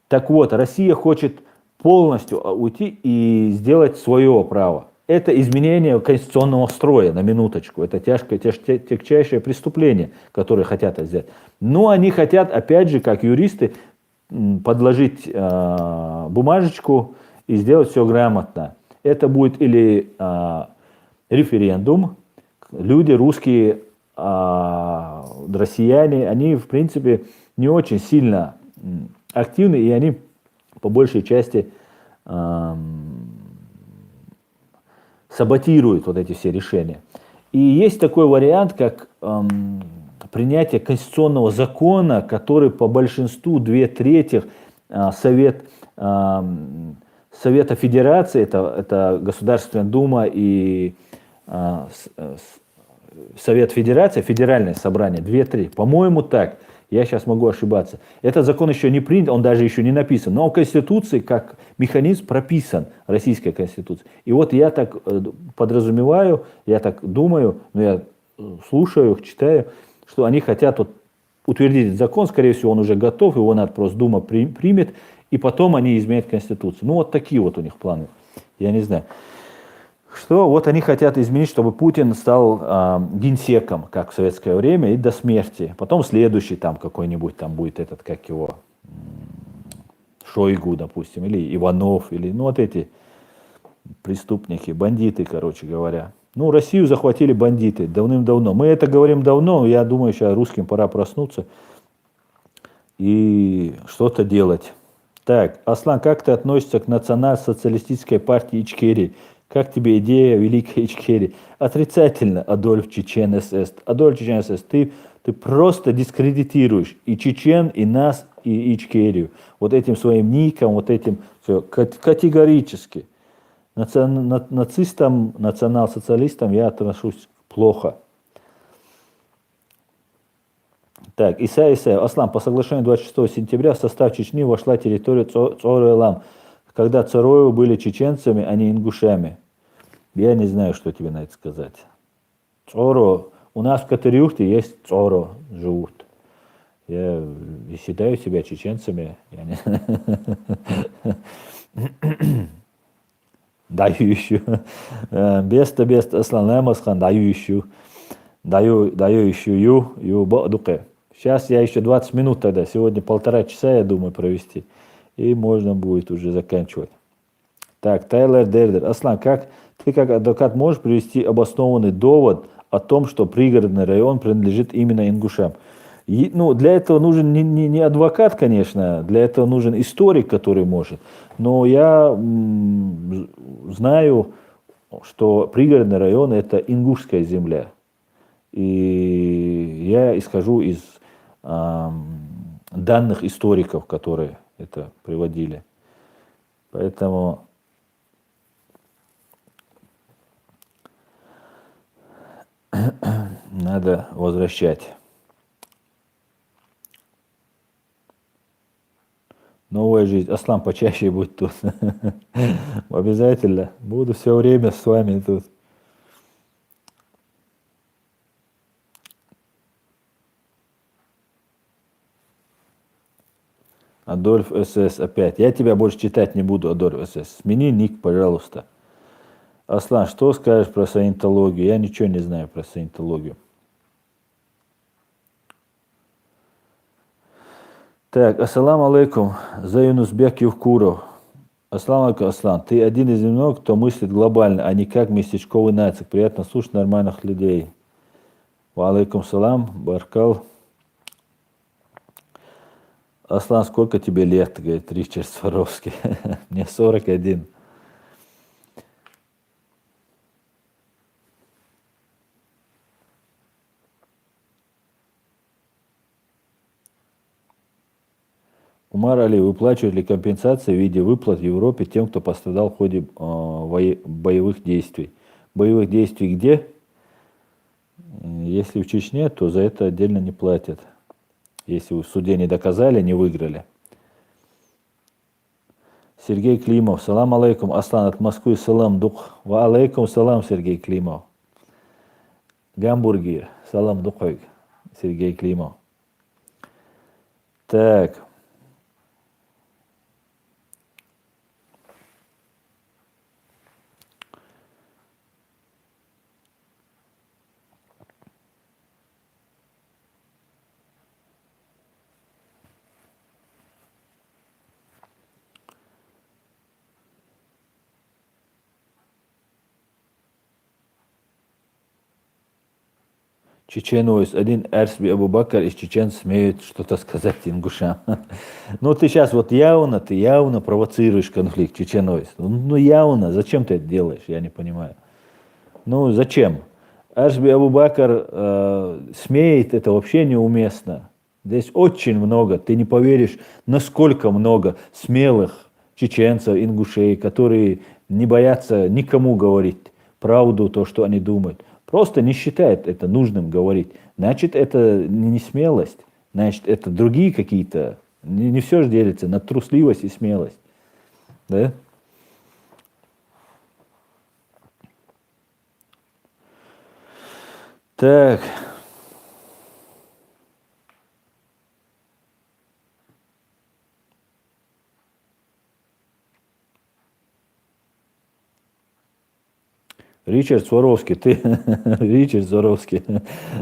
Так вот, Россия хочет полностью уйти и сделать свое право. Это изменение конституционного строя, на минуточку. Это тягчайшее преступление, которое хотят сделать. Но они хотят, опять же, как юристы, подложить бумажечку и сделать все грамотно. Это будет или референдум. Люди, русские, россияне, они, в принципе, не очень сильно активны, и они по большей части саботируют вот эти все решения. И есть такой вариант, как принятие конституционного закона, который по большинству 2/3 Совета Федерации, это Государственная Дума и Совет Федерации, Федеральное собрание, 2/3. По-моему, так. Я сейчас могу ошибаться. Этот закон еще не принят, он даже еще не написан. Но в Конституции как механизм прописан, Российская Конституция. И вот я так подразумеваю, я так думаю, но я слушаю их, читаю, что они хотят вот утвердить этот закон, скорее всего, он уже готов, его надо просто Дума примет, и потом они изменят Конституцию. Ну, вот такие вот у них планы. Я не знаю. Что вот они хотят изменить, чтобы Путин стал генсеком, как в советское время, и до смерти. Потом следующий там какой-нибудь там будет этот, как его, Шойгу, допустим, или Иванов, или ну вот эти преступники, бандиты, короче говоря. Ну, Россию захватили бандиты давным-давно. Мы это говорим давно, я думаю, сейчас русским пора проснуться и что-то делать. Так, Аслан, как ты относишься к национал-социалистической партии Ичкерии? Как тебе идея Великой Ичкерии? Отрицательно, Адольф Чечен СС. Адольф Чечен СС, ты просто дискредитируешь и чечен, и нас, и Ичкерию. Вот этим своим ником, вот этим все категорически. Нацистам, национал-социалистам я отношусь плохо. Так, Исаев, Аслан, по соглашению 26 сентября в состав Чечни вошла территория Цоро-Илам, когда Цороевы были чеченцами, а не ингушами. Я не знаю, что тебе на это сказать. Цоро, у нас в Катарюхте есть Цоро, живут. Я не считаю себя чеченцами. Я не... Даю еще. Беста, Аслан Лемасхан, даю еще. Даю еще дуке. Сейчас я еще 20 минут тогда, сегодня 1,5 часа, я думаю, провести. И можно будет уже заканчивать. Так, Тайлер Дердер. Аслан, ты как адвокат можешь привести обоснованный довод о том, что пригородный район принадлежит именно ингушам? Ну, для этого нужен не адвокат, конечно, для этого нужен историк, который может. Но я знаю, что пригородный район – это ингушская земля. И я исхожу из данных историков, которые это приводили. Поэтому надо возвращать. Новая жизнь. Аслан, почаще будет тут. Обязательно. Буду все время с вами тут. Адольф СС опять. Я тебя больше читать не буду, Адольф СС. Смени ник, пожалуйста. Аслан, что скажешь про саентологию? Я ничего не знаю про саентологию. Так, ассаламу алейкум. Заюнусбек Ювкуров. Ассаламу алейкум, Аслан. Ты один из немногих, кто мыслит глобально, а не как местечковый нацик. Приятно слушать нормальных людей. Ва алейкум салам, Баркал. Аслан, сколько тебе лет, говорит Ричард Сваровский. Мне 41. Умар Али, выплачивают ли компенсации в виде выплат в Европе тем, кто пострадал в ходе боевых действий? Боевых действий где? Если в Чечне, то за это отдельно не платят. Если в суде не доказали, не выиграли. Сергей Климов. Салам алейкум. Аслан, от Москвы салам дух. Ва алейкум салам, Сергей Климов. Гамбургер. Салам духойк. Сергей Климов. Так. Чеченовец, один Эрсби Абу Бакр из чечен смеют что-то сказать ингушам. Ну, ты сейчас вот ты явно провоцируешь конфликт, чеченовец. Ну, явно, зачем ты это делаешь, я не понимаю. Ну, зачем? Эрсби Абу Бакр смеет, это вообще неуместно. Здесь очень много, ты не поверишь, насколько много смелых чеченцев, ингушей, которые не боятся никому говорить правду, то, что они думают. Просто не считают это нужным говорить. Значит, это не смелость, значит, это другие какие-то. Не все же делится на трусливость и смелость. Да? Так, Ричард Сваровский, ты, Ричард Сваровский,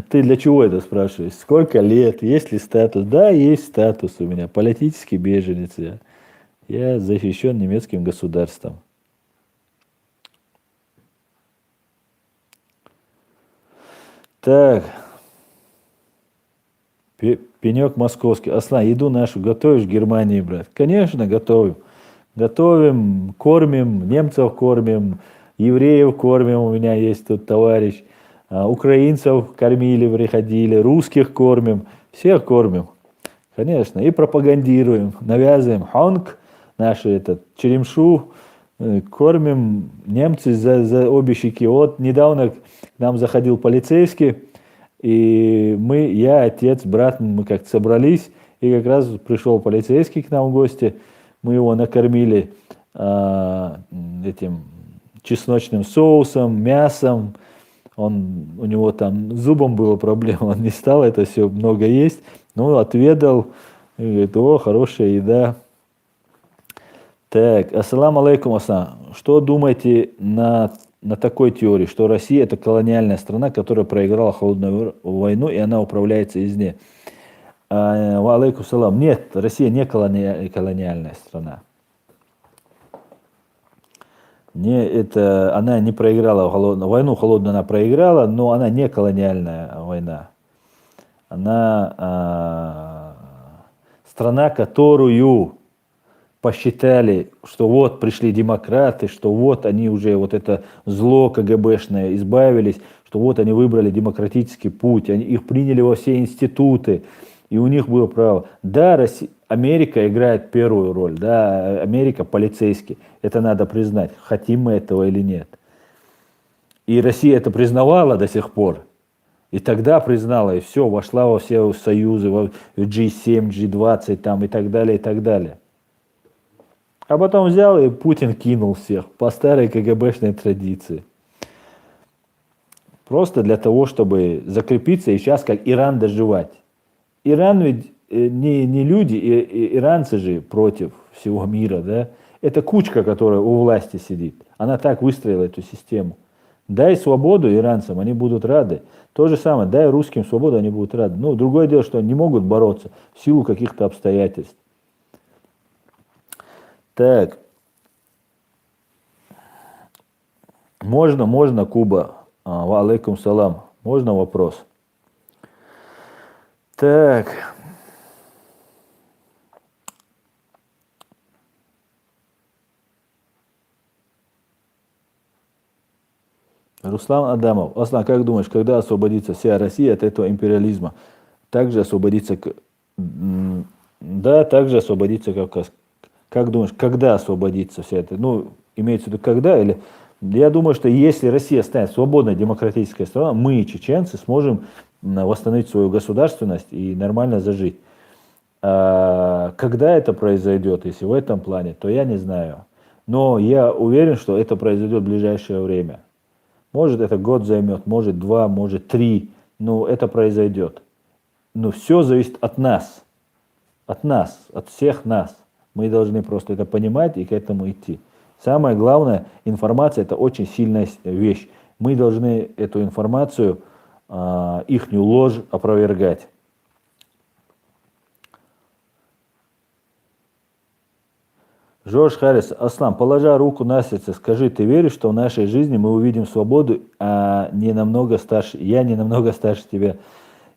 ты для чего это спрашиваешь? Сколько лет? Есть ли статус? Да, есть статус у меня, политический беженец я. Я защищен немецким государством. Так, пенек московский. Аслан, еду нашу готовишь в Германии, брат? Конечно, готовим. Готовим, кормим, немцев кормим, евреев кормим. У меня есть тут товарищ. Украинцев кормили, приходили, русских кормим. Всех кормим. Конечно. И пропагандируем, навязываем. Хонг, наши этот, черемшу, кормим немцы за обе щеки. Вот недавно к нам заходил полицейский, и я, отец, брат, мы как-то собрались, и как раз пришел полицейский к нам в гости, мы его накормили этим чесночным соусом, мясом, у него там с зубом была проблема, он не стал это все много есть, но отведал, и говорит, о, хорошая еда. Так, ассаламу алейкум, Асан. Что думаете на такой теории, что Россия это колониальная страна, которая проиграла холодную войну, и она управляется извне? Ва алейкум салам. Нет, Россия не колониальная страна. Она не проиграла холодную войну, холодную она проиграла, но она не колониальная война. Она страна, которую посчитали, что вот пришли демократы, что вот они уже вот это зло КГБшное избавились, что вот они выбрали демократический путь, их приняли во все институты, и у них было право. Да, Америка играет первую роль, да, Америка полицейский, это надо признать, хотим мы этого или нет. И Россия это признавала до сих пор, и тогда признала, и все, вошла во все союзы, в G7, G20 там, и так далее, и так далее. А потом взял и Путин кинул всех по старой КГБшной традиции. Просто для того, чтобы закрепиться и сейчас как Иран доживать. Иран ведь не люди, иранцы же против всего мира, да? Это кучка, которая у власти сидит. Она так выстроила эту систему. Дай свободу иранцам, они будут рады. То же самое, дай русским свободу, они будут рады. Но другое дело, что они не могут бороться в силу каких-то обстоятельств. Так, можно, Куба. Ва алейкум салам. Можно вопрос? Так. Руслан Адамов. Аслан, как думаешь, когда освободится вся Россия от этого империализма? Также освободится... Да, также освободится Кавказ. Как думаешь, когда освободится вся это? Ну, имеется в виду, когда? Или... Я думаю, что если Россия станет свободной демократической страной, мы, чеченцы, сможем восстановить свою государственность и нормально зажить. А когда это произойдет, если в этом плане, то я не знаю. Но я уверен, что это произойдет в ближайшее время. Может, это год займет, может, 2, может, 3, но это произойдет. Но все зависит от нас, от всех нас. Мы должны просто это понимать и к этому идти. Самое главное, информация – это очень сильная вещь. Мы должны эту информацию, ихнюю ложь опровергать. Жорж Харрис, Аслан, положа руку на сердце, скажи, ты веришь, что в нашей жизни мы увидим свободу, а не намного старше, я не намного старше тебя?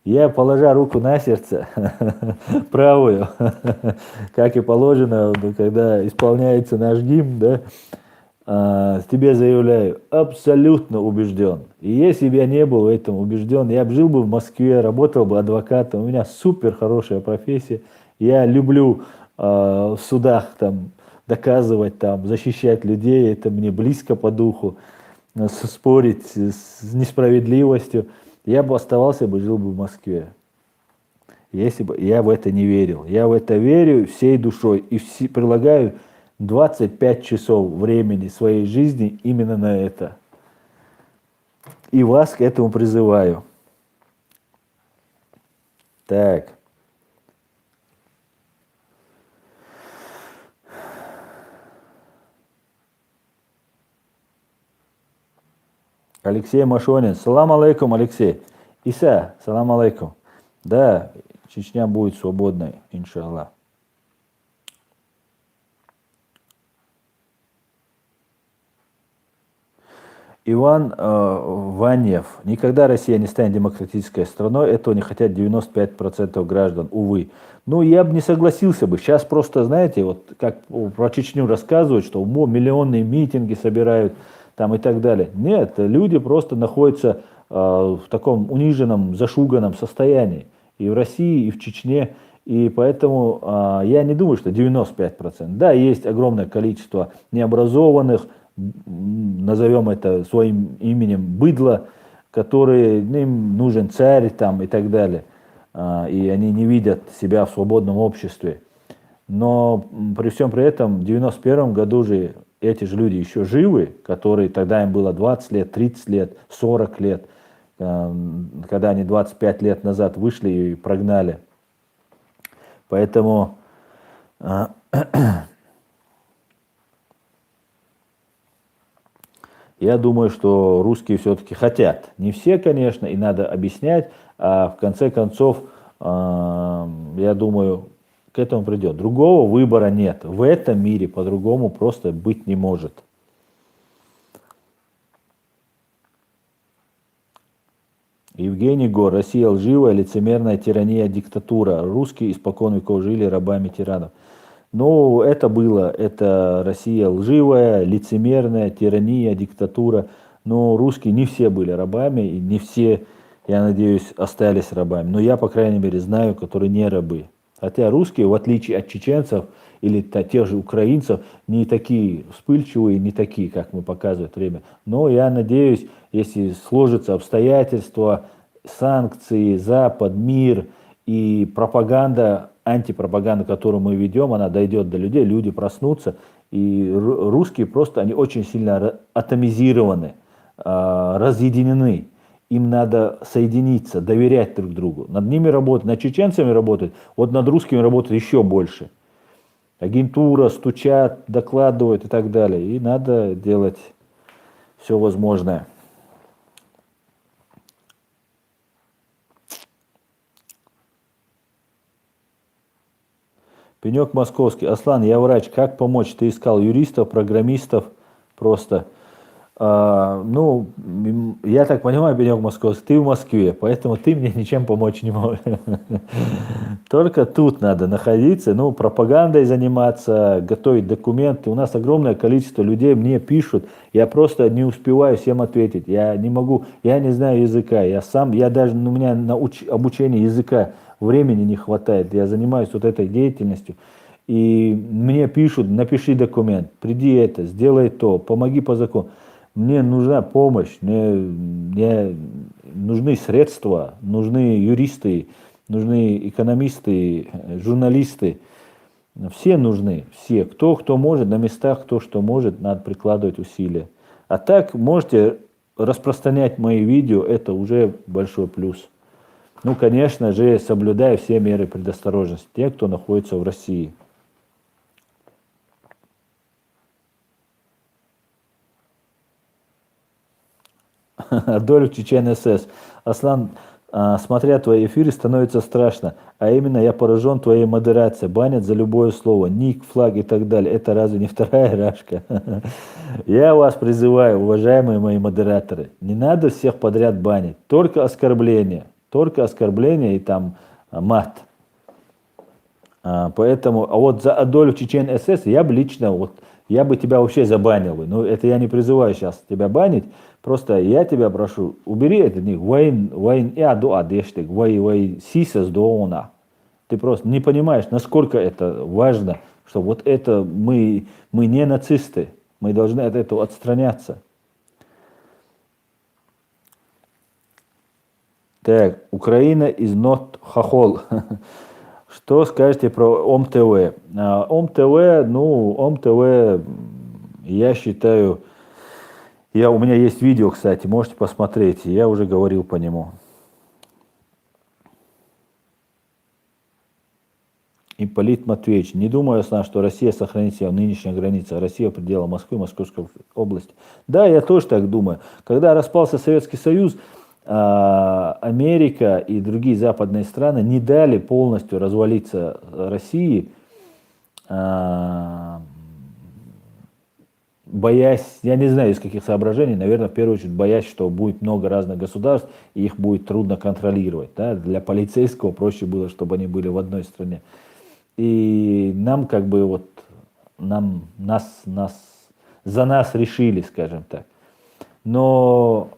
Я, положа руку на сердце, правую, как и положено, ну, когда исполняется наш гимн, да, тебе заявляю, абсолютно убежден. И если бы я не был в этом убежден, я бы жил бы в Москве, работал бы адвокатом, у меня супер хорошая профессия, я люблю в судах там доказывать, там, защищать людей, это мне близко по духу, спорить с несправедливостью, я бы оставался бы, жил бы в Москве. Если бы я в это не верил. Я в это верю всей душой и прилагаю 25 часов времени своей жизни именно на это. И вас к этому призываю. Так. Алексей Машонин. Салам алейкум, Алексей. Иса, салам алейкум. Да, Чечня будет свободной, иншаллах. Иван Ваньев. Никогда Россия не станет демократической страной. Этого не хотят 95% граждан, увы. Ну, я бы не согласился бы. Сейчас просто, знаете, вот как про Чечню рассказывают, что миллионные митинги собирают там и так далее. Нет, люди просто находятся в таком униженном, зашуганном состоянии. И в России, и в Чечне. И поэтому я не думаю, что 95%. Да, есть огромное количество необразованных, назовем это своим именем, быдло, которые, ну, им нужен царь там и так далее. И они не видят себя в свободном обществе. Но при всем при этом в 91 году же эти же люди еще живы, которые тогда им было 20 лет, 30 лет, 40 лет, когда они 25 лет назад вышли и прогнали. Поэтому я думаю, что русские все-таки хотят. Не все, конечно, и надо объяснять, а в конце концов, я думаю, к этому придет. Другого выбора нет. В этом мире по-другому просто быть не может. Евгений Гор. Россия лживая, лицемерная тирания, диктатура. Русские испокон веков жили рабами тиранов. Ну, это было, это Россия лживая, лицемерная, тирания, диктатура. Но русские не все были рабами, и не все, я надеюсь, остались рабами. Но я, по крайней мере, знаю, которые не рабы. Хотя русские, в отличие от чеченцев или тех же украинцев, не такие вспыльчивые, не такие, как мы показывает время. Но я надеюсь, если сложатся обстоятельства, санкции, Запад, мир и пропаганда, антипропаганда, которую мы ведем, она дойдет до людей, люди проснутся, и русские просто, они очень сильно атомизированы, разъединены. Им надо соединиться, доверять друг другу. Над ними работать, над чеченцами работать, вот над русскими работать еще больше. Агентура, стучат, докладывают и так далее. И надо делать все возможное. Пенек московский. Аслан, я врач. Как помочь? Ты искал юристов, программистов просто. Ну, я так понимаю, Пенек московский, ты в Москве, поэтому ты мне ничем помочь не можешь. Только тут надо находиться, ну, пропагандой заниматься, готовить документы. У нас огромное количество людей мне пишут, я просто не успеваю всем ответить. Я не могу, я не знаю языка, я даже, у меня на обучение языка времени не хватает. Я занимаюсь вот этой деятельностью. И мне пишут, напиши документ, приди это, сделай то, помоги по закону. Мне нужна помощь, мне нужны средства, нужны юристы, нужны экономисты, журналисты. Все нужны, все. Кто может, на местах, кто что может, надо прикладывать усилия. А так можете распространять мои видео, это уже большой плюс. Ну, конечно же, соблюдая все меры предосторожности, те, кто находится в России. Адольф Чечен СС. Аслан, Смотря твои эфиры, становится страшно. А именно, я поражен твоей модерацией. Банят за любое слово. Ник, флаг и так далее. Это разве не вторая рашка? Я вас призываю, уважаемые мои модераторы, не надо всех подряд банить. Только оскорбления. Только оскорбления и там мат. Поэтому, а вот за Адольф Чечен СС я бы лично, вот, я бы тебя вообще забанил бы. Но это я не призываю сейчас тебя банить. Просто я тебя прошу, убери это ник. Вайн я до адештик, вай сисас доона. Ты просто не понимаешь, насколько это важно, что вот это мы не нацисты. Мы должны от этого отстраняться. Так, Украина is not хохол. Что скажете про ОМ-ТВ? ОМ-ТВ, ну, ОМ-ТВ, я считаю, у меня есть видео, кстати, можете посмотреть, я уже говорил по нему. Ипполит Матвеевич, не думаю, Аслан, что Россия сохранит себя в нынешних границах. Россия предела Москвы, Московской области. Да, я тоже так думаю. Когда распался Советский Союз, Америка и другие западные страны не дали полностью развалиться России, боясь, я не знаю из каких соображений, наверное, в первую очередь боясь, что будет много разных государств, и их будет трудно контролировать. Да? Для полицейского проще было, чтобы они были в одной стране. И нам как бы вот, за нас решили, скажем так. Но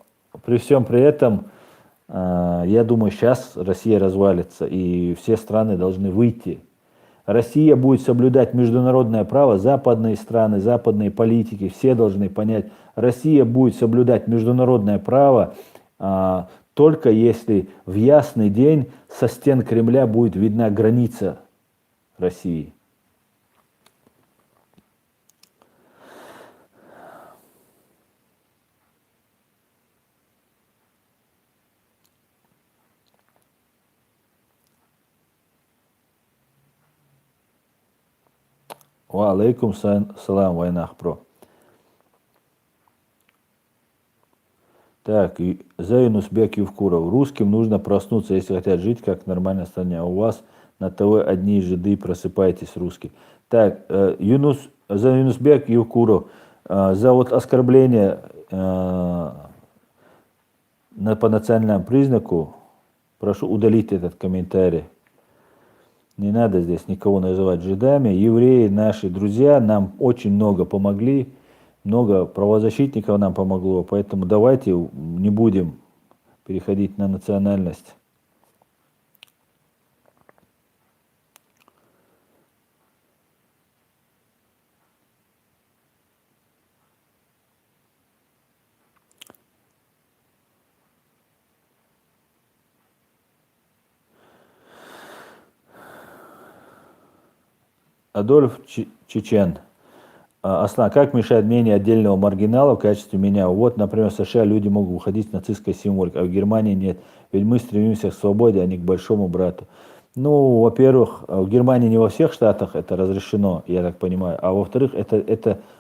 при всем при этом, я думаю, сейчас Россия развалится, и все страны должны выйти. Россия будет соблюдать международное право, западные страны, западные политики, все должны понять, Россия будет соблюдать международное право, только если в ясный день со стен Кремля будет видна граница России. Ва алейкум салам, Вайнах Про. Так, Зайн Узбек Евкуров. Русским нужно проснуться, если хотят жить как в нормальной стране. А у вас на ТВ одни жиды, просыпайтесь, русские. Так, Зайн Узбек Евкуров. За вот оскорбление по национальному признаку прошу удалить этот комментарий. Не надо здесь никого называть жидами. Евреи наши друзья, нам очень много помогли. Много правозащитников нам помогло, поэтому давайте не будем переходить на национальность. Адольф Чечен. Аслан, как мешает мнение отдельного маргинала в качестве меня? Вот, например, в США люди могут уходить с нацистской символикой, а в Германии нет. Ведь мы стремимся к свободе, а не к большому брату. Ну, во-первых, в Германии не во всех штатах это разрешено, я так понимаю. А во-вторых,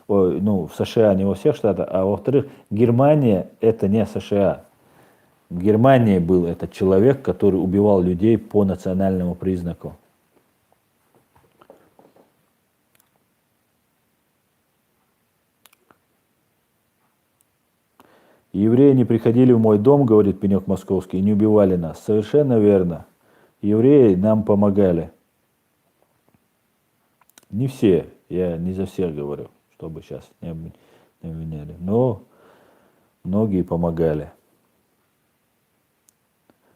в США не во всех штатах, а во-вторых, Германия это не США. В Германии был этот человек, который убивал людей по национальному признаку. Евреи не приходили в мой дом, говорит Пенек Московский, и не убивали нас. Совершенно верно. Евреи нам помогали. Не все, я не за всех говорю, чтобы сейчас не обвиняли. Но многие помогали.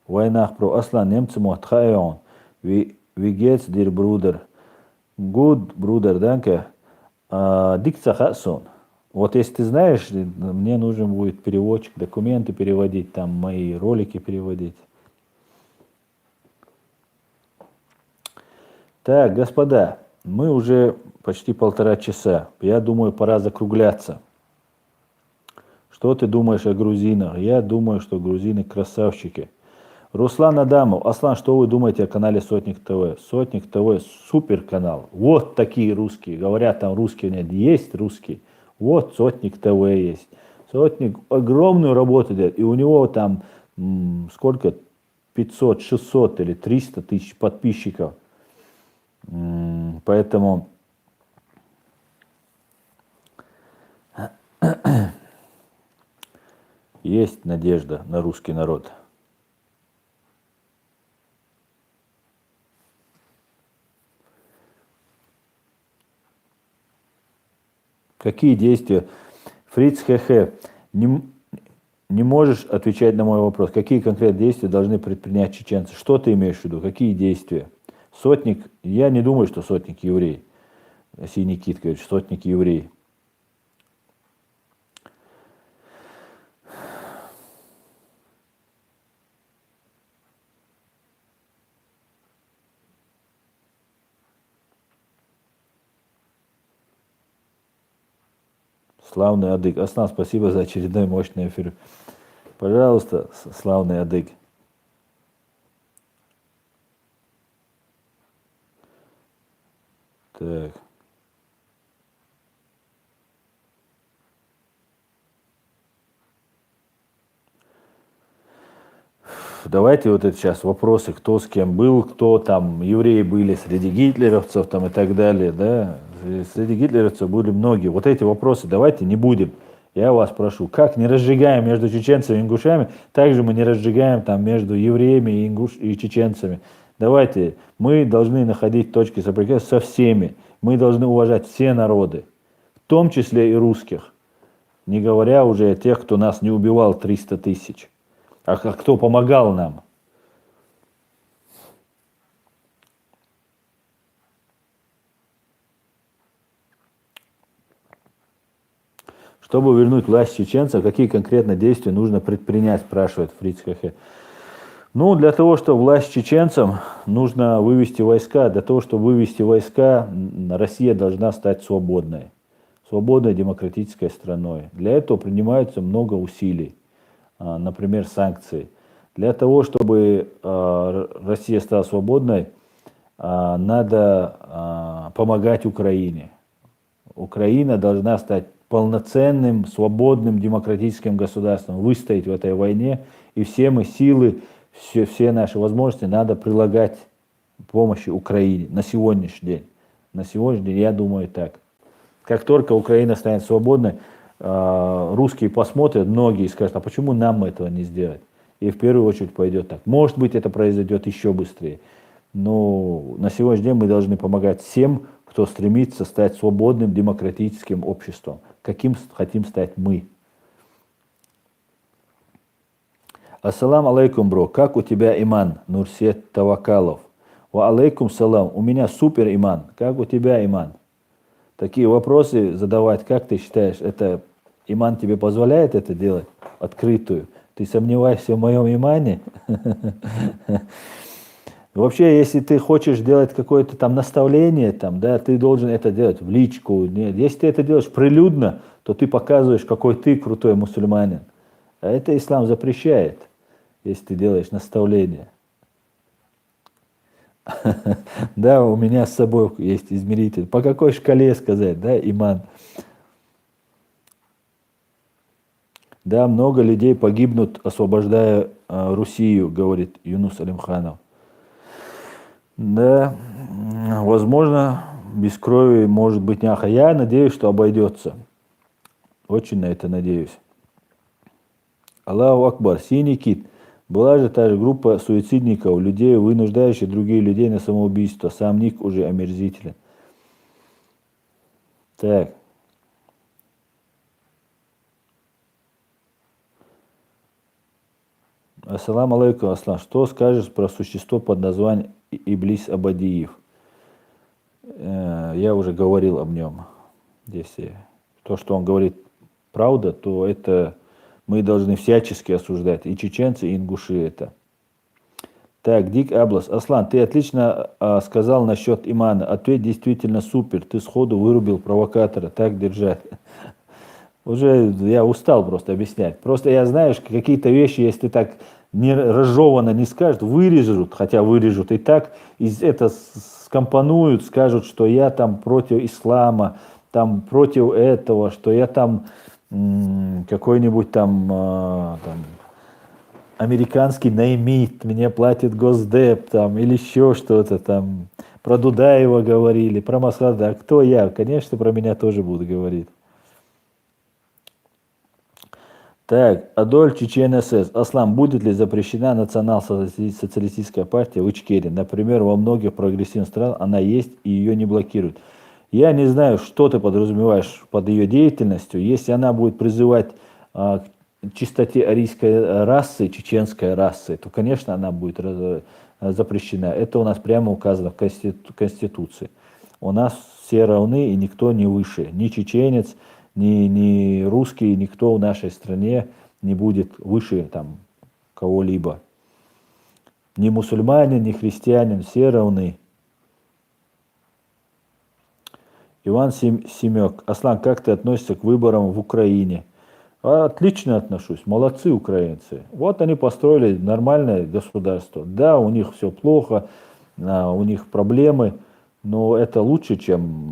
Войнах про Аслан, немцы мохтхайон. Wie geht's dir, Bruder? Good, Bruder, danke. Дикцахасон. Вот если ты знаешь, мне нужен будет переводчик, документы переводить, там мои ролики переводить. Так, господа, мы уже почти 1,5 часа. Я думаю, пора закругляться. Что ты думаешь о грузинах? Я думаю, что грузины красавчики. Руслан Адамов. Аслан, что вы думаете о канале Сотник ТВ? Сотник ТВ супер канал. Вот такие русские. Говорят, там русские нет. Есть русские. Вот Сотник ТВ есть. Сотник огромную работу делает. И у него там сколько? 500, 600 или 300 тысяч подписчиков. Поэтому есть надежда на русский народ. Какие действия? Фриц Хехе, не можешь отвечать на мой вопрос. Какие конкретные действия должны предпринять чеченцы? Что ты имеешь в виду? Какие действия? Сотник, я не думаю, что Сотник еврей. Синий кит говорит, Сотник еврей. Славный Адык. Аслан, спасибо за очередной мощный эфир. Пожалуйста, славный Адык. Так. Давайте вот это сейчас вопросы, кто с кем был, кто там, евреи были среди гитлеровцев там и так далее, да, среди гитлеровцев были многие. Вот эти вопросы давайте не будем. Я вас прошу, как не разжигаем между чеченцами и ингушами, так же мы не разжигаем там между евреями и чеченцами. Давайте, мы должны находить точки соприкосновения со всеми. Мы должны уважать все народы, в том числе и русских. Не говоря уже о тех, кто нас не убивал 300 тысяч. А кто помогал нам? Чтобы вернуть власть чеченцев, какие конкретно действия нужно предпринять, спрашивает Фриц Хехе. Ну, для того, чтобы власть чеченцам, нужно вывести войска. Для того, чтобы вывести войска, Россия должна стать свободной. Свободной демократической страной. Для этого принимаются много усилий. Например, санкции. Для того, чтобы Россия стала свободной, надо помогать Украине. Украина должна стать полноценным, свободным, демократическим государством, выстоять в этой войне, и все мы силы, все наши возможности надо прилагать к помощи Украине на сегодняшний день. На сегодняшний день я думаю так. Как только Украина станет свободной, русские посмотрят, многие скажут, а почему нам этого не сделать? И в первую очередь пойдет так. Может быть, это произойдет еще быстрее. Но на сегодняшний день мы должны помогать всем, кто стремится стать свободным демократическим обществом. Каким хотим стать мы. Ассалам алейкум, бро. Как у тебя иман? Нурсет Тавакалов. Ва алейкум салам. У меня супер иман. Как у тебя иман? Такие вопросы задавать, как ты считаешь, это иман тебе позволяет это делать? Открытую. Ты сомневаешься в моем имане? Вообще, если ты хочешь делать какое-то там наставление, там, да, ты должен это делать в личку. Нет. Если ты это делаешь прилюдно, то ты показываешь, какой ты крутой мусульманин. А это ислам запрещает, если ты делаешь наставление. Да, у меня с собой есть измеритель. По какой шкале сказать, да, иман? Да, много людей погибнут, освобождая Русию, говорит Юнус Алимханов. Да, возможно, без крови может быть няха. Я надеюсь, что обойдется. Очень на это надеюсь. Аллаху Акбар. Синий кит. Была же та же группа суицидников, людей, вынуждающих других людей на самоубийство. Сам ник уже омерзителен. Так. Ассалам алейкум, Аслан. Что скажешь про существо под названием Иблис Абадиев? Я уже говорил об нем. Если то, что он говорит, правда, то это мы должны всячески осуждать. И чеченцы, и ингуши это. Так, Дик Аблас. Аслан, ты отлично сказал насчет имана. Ответ действительно супер. Ты сходу вырубил провокатора. Так держать. Уже я устал просто объяснять. Просто я, знаешь, какие-то вещи, если ты так не разжеванно не скажешь, вырежут, хотя вырежут и так, и это скомпонуют, скажут, что я там против ислама, там против этого, что я там какой-нибудь там американский наймит, мне платит Госдеп там, или еще что-то там. Про Дудаева говорили, про Масхада. А кто я? Конечно, про меня тоже будут говорить. Так, Адоль Чечен СС. Аслан, будет ли запрещена национал-социалистическая партия в Ичкерии? Например, во многих прогрессивных странах она есть и ее не блокируют. Я не знаю, что ты подразумеваешь под ее деятельностью. Если она будет призывать к чистоте арийской расы, чеченской расы, то, конечно, она будет запрещена. Это у нас прямо указано в Конституции. У нас все равны и никто не выше. Ни чеченец, ни русский, никто в нашей стране не будет выше там кого-либо. Ни мусульманин, ни христианин, все равны. Иван Семек. Аслан, как ты относишься к выборам в Украине? Отлично отношусь. Молодцы украинцы. Вот они построили нормальное государство. Да, у них все плохо, у них проблемы, но это лучше, чем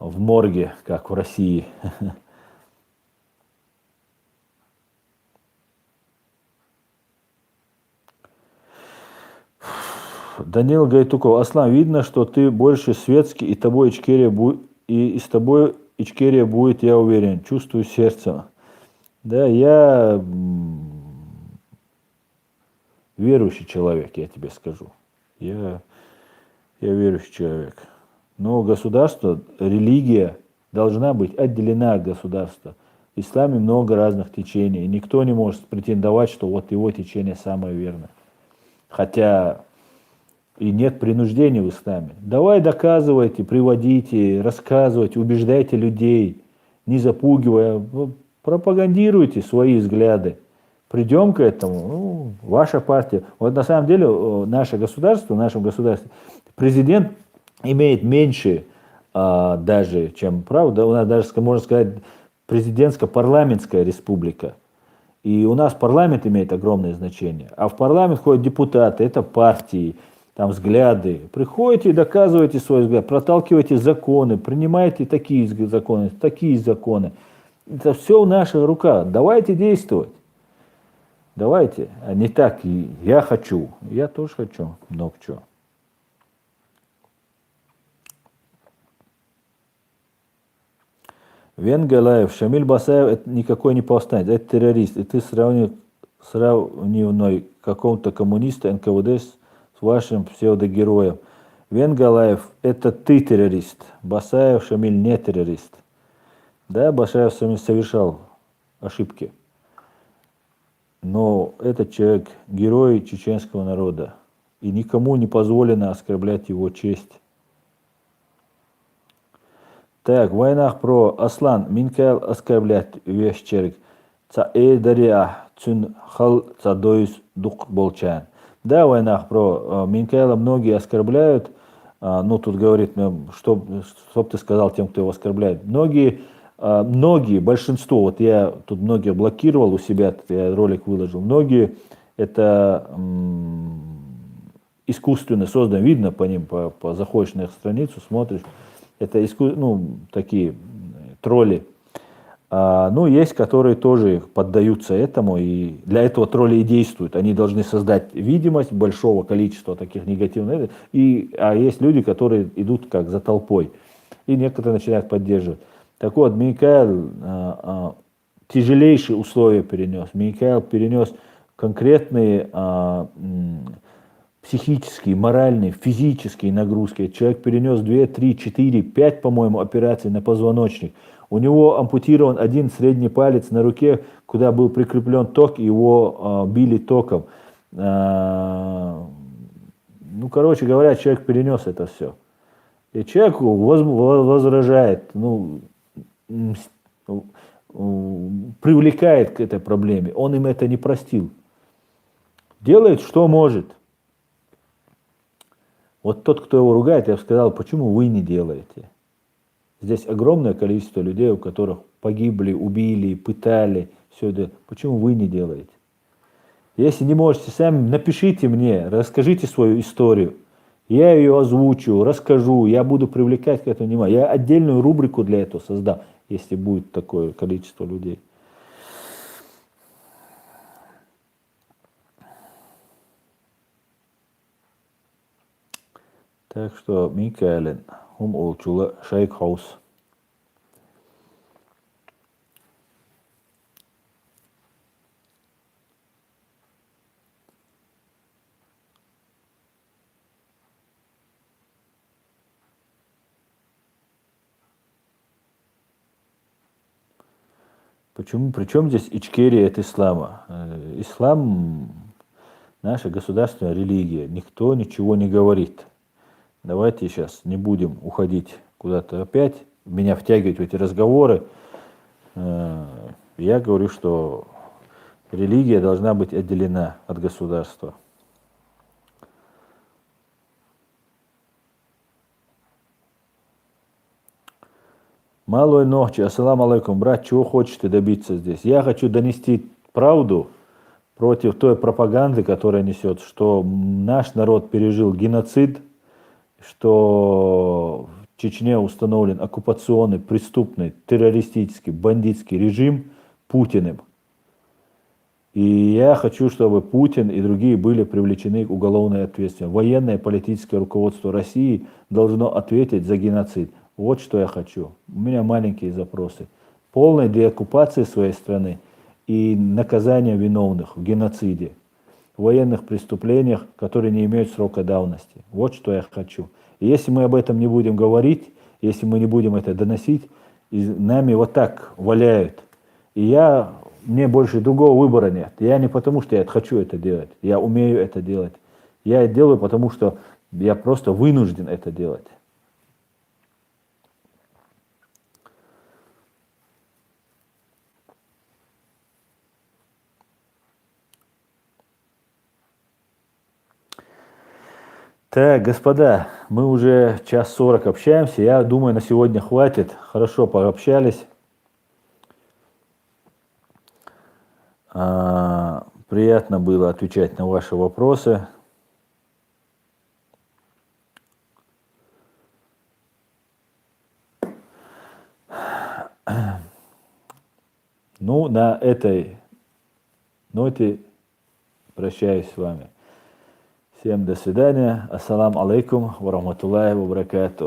в морге, как в России. Данил Гайтуков. Аслан, видно, что ты больше светский, и тобой Ичкерия будет, и с тобой Ичкерия будет, я уверен, чувствую сердцем. Да, я верующий человек, я тебе скажу. Я верующий человек. Но государство, религия должна быть отделена от государства. В исламе много разных течений, и никто не может претендовать, что вот его течение самое верное. Хотя и нет принуждения в исламе. Давай доказывайте, приводите, рассказывайте, убеждайте людей, не запугивая, пропагандируйте свои взгляды. Придем к этому, ваша партия. Вот на самом деле наше государство, в нашем государстве, президент имеет меньше даже, чем правда. У нас даже, можно сказать, президентско-парламентская республика. И у нас парламент имеет огромное значение. А в парламент ходят депутаты, это партии, там взгляды. Приходите и доказывайте свой взгляд, проталкивайте законы, принимайте такие законы. Это все в наших руках. Давайте действовать. Давайте. А не так, я хочу. Я тоже хочу. Много чего. Венгалаев, Шамиль Басаев, это никакой не повстанец, это террорист. И ты сравнивной какому-то коммунисту НКВД с вашим псевдогероем. Венгалаев, это ты террорист. Басаев, Шамиль не террорист. Да, Басаев совершал ошибки. Но этот человек герой чеченского народа. И никому не позволено оскорблять его честь. Так, в войнах про Аслан, Минкайл оскорблять вещерик. Ца дария цун хал цадоис дук болчан. Да, в войнах про Минкайла многие оскорбляют. Ну, тут говорит, что ты сказал тем, кто его оскорбляет. Многие, большинство, вот я тут многие блокировал у себя, я ролик выложил. Многие это искусственно создано, видно по ним, заходишь на их страницу, смотришь. Это такие тролли. Ну, есть, которые тоже поддаются этому, и для этого тролли и действуют. Они должны создать видимость большого количества таких негативных. А есть люди, которые идут как за толпой. И некоторые начинают поддерживать. Так вот, Минкайл тяжелейшие условия перенес. Минкайл перенес конкретные психические, моральные, физические нагрузки. Человек перенес 2, 3, 4, 5, по-моему, операций на позвоночник. У него ампутирован один средний палец на руке, куда был прикреплен ток, и его били током. Короче говоря, человек перенес это все. И человек возражает, привлекает к этой проблеме. Он им это не простил. Делает, что может. Вот тот, кто его ругает, я бы сказал, почему вы не делаете? Здесь огромное количество людей, у которых погибли, убили, пытали, все это. Почему вы не делаете? Если не можете сами, напишите мне, расскажите свою историю. Я ее озвучу, расскажу, я буду привлекать к этому внимание. Я отдельную рубрику для этого создал. если будет такое количество людей. Так что, Микаэлен, олчула Шейкхаус. Почему? Причем здесь Ичкерия от ислама? Ислам наша государственная религия. Никто ничего не говорит. Давайте сейчас не будем уходить куда-то опять, меня втягивать в эти разговоры. Я говорю, что религия должна быть отделена от государства. Малой ночи, ассаламу алейкум, брат, чего хочешь ты добиться здесь? Я хочу донести правду против той пропаганды, которая несет, что наш народ пережил геноцид, что в Чечне установлен оккупационный, преступный, террористический, бандитский режим Путиным. И я хочу, чтобы Путин и другие были привлечены к уголовной ответственности. Военное и политическое руководство России должно ответить за геноцид. Вот что я хочу. У меня маленькие запросы. Полной деоккупации своей страны и наказания виновных в геноциде, в военных преступлениях, которые не имеют срока давности. Вот что я хочу. И если мы об этом не будем говорить, если мы не будем это доносить, и нами вот так валяют. И мне больше другого выбора нет. Я не потому, что я хочу это делать, я умею это делать. Я это делаю, потому что я просто вынужден это делать. Так, господа, мы уже 1:40 общаемся. Я думаю, на сегодня хватит. Хорошо пообщались. Приятно было отвечать на ваши вопросы. Ну, на этой ноте прощаюсь с вами. Всем до свидания. Ассаламу алейкум ва рахматуллахи ва баракату.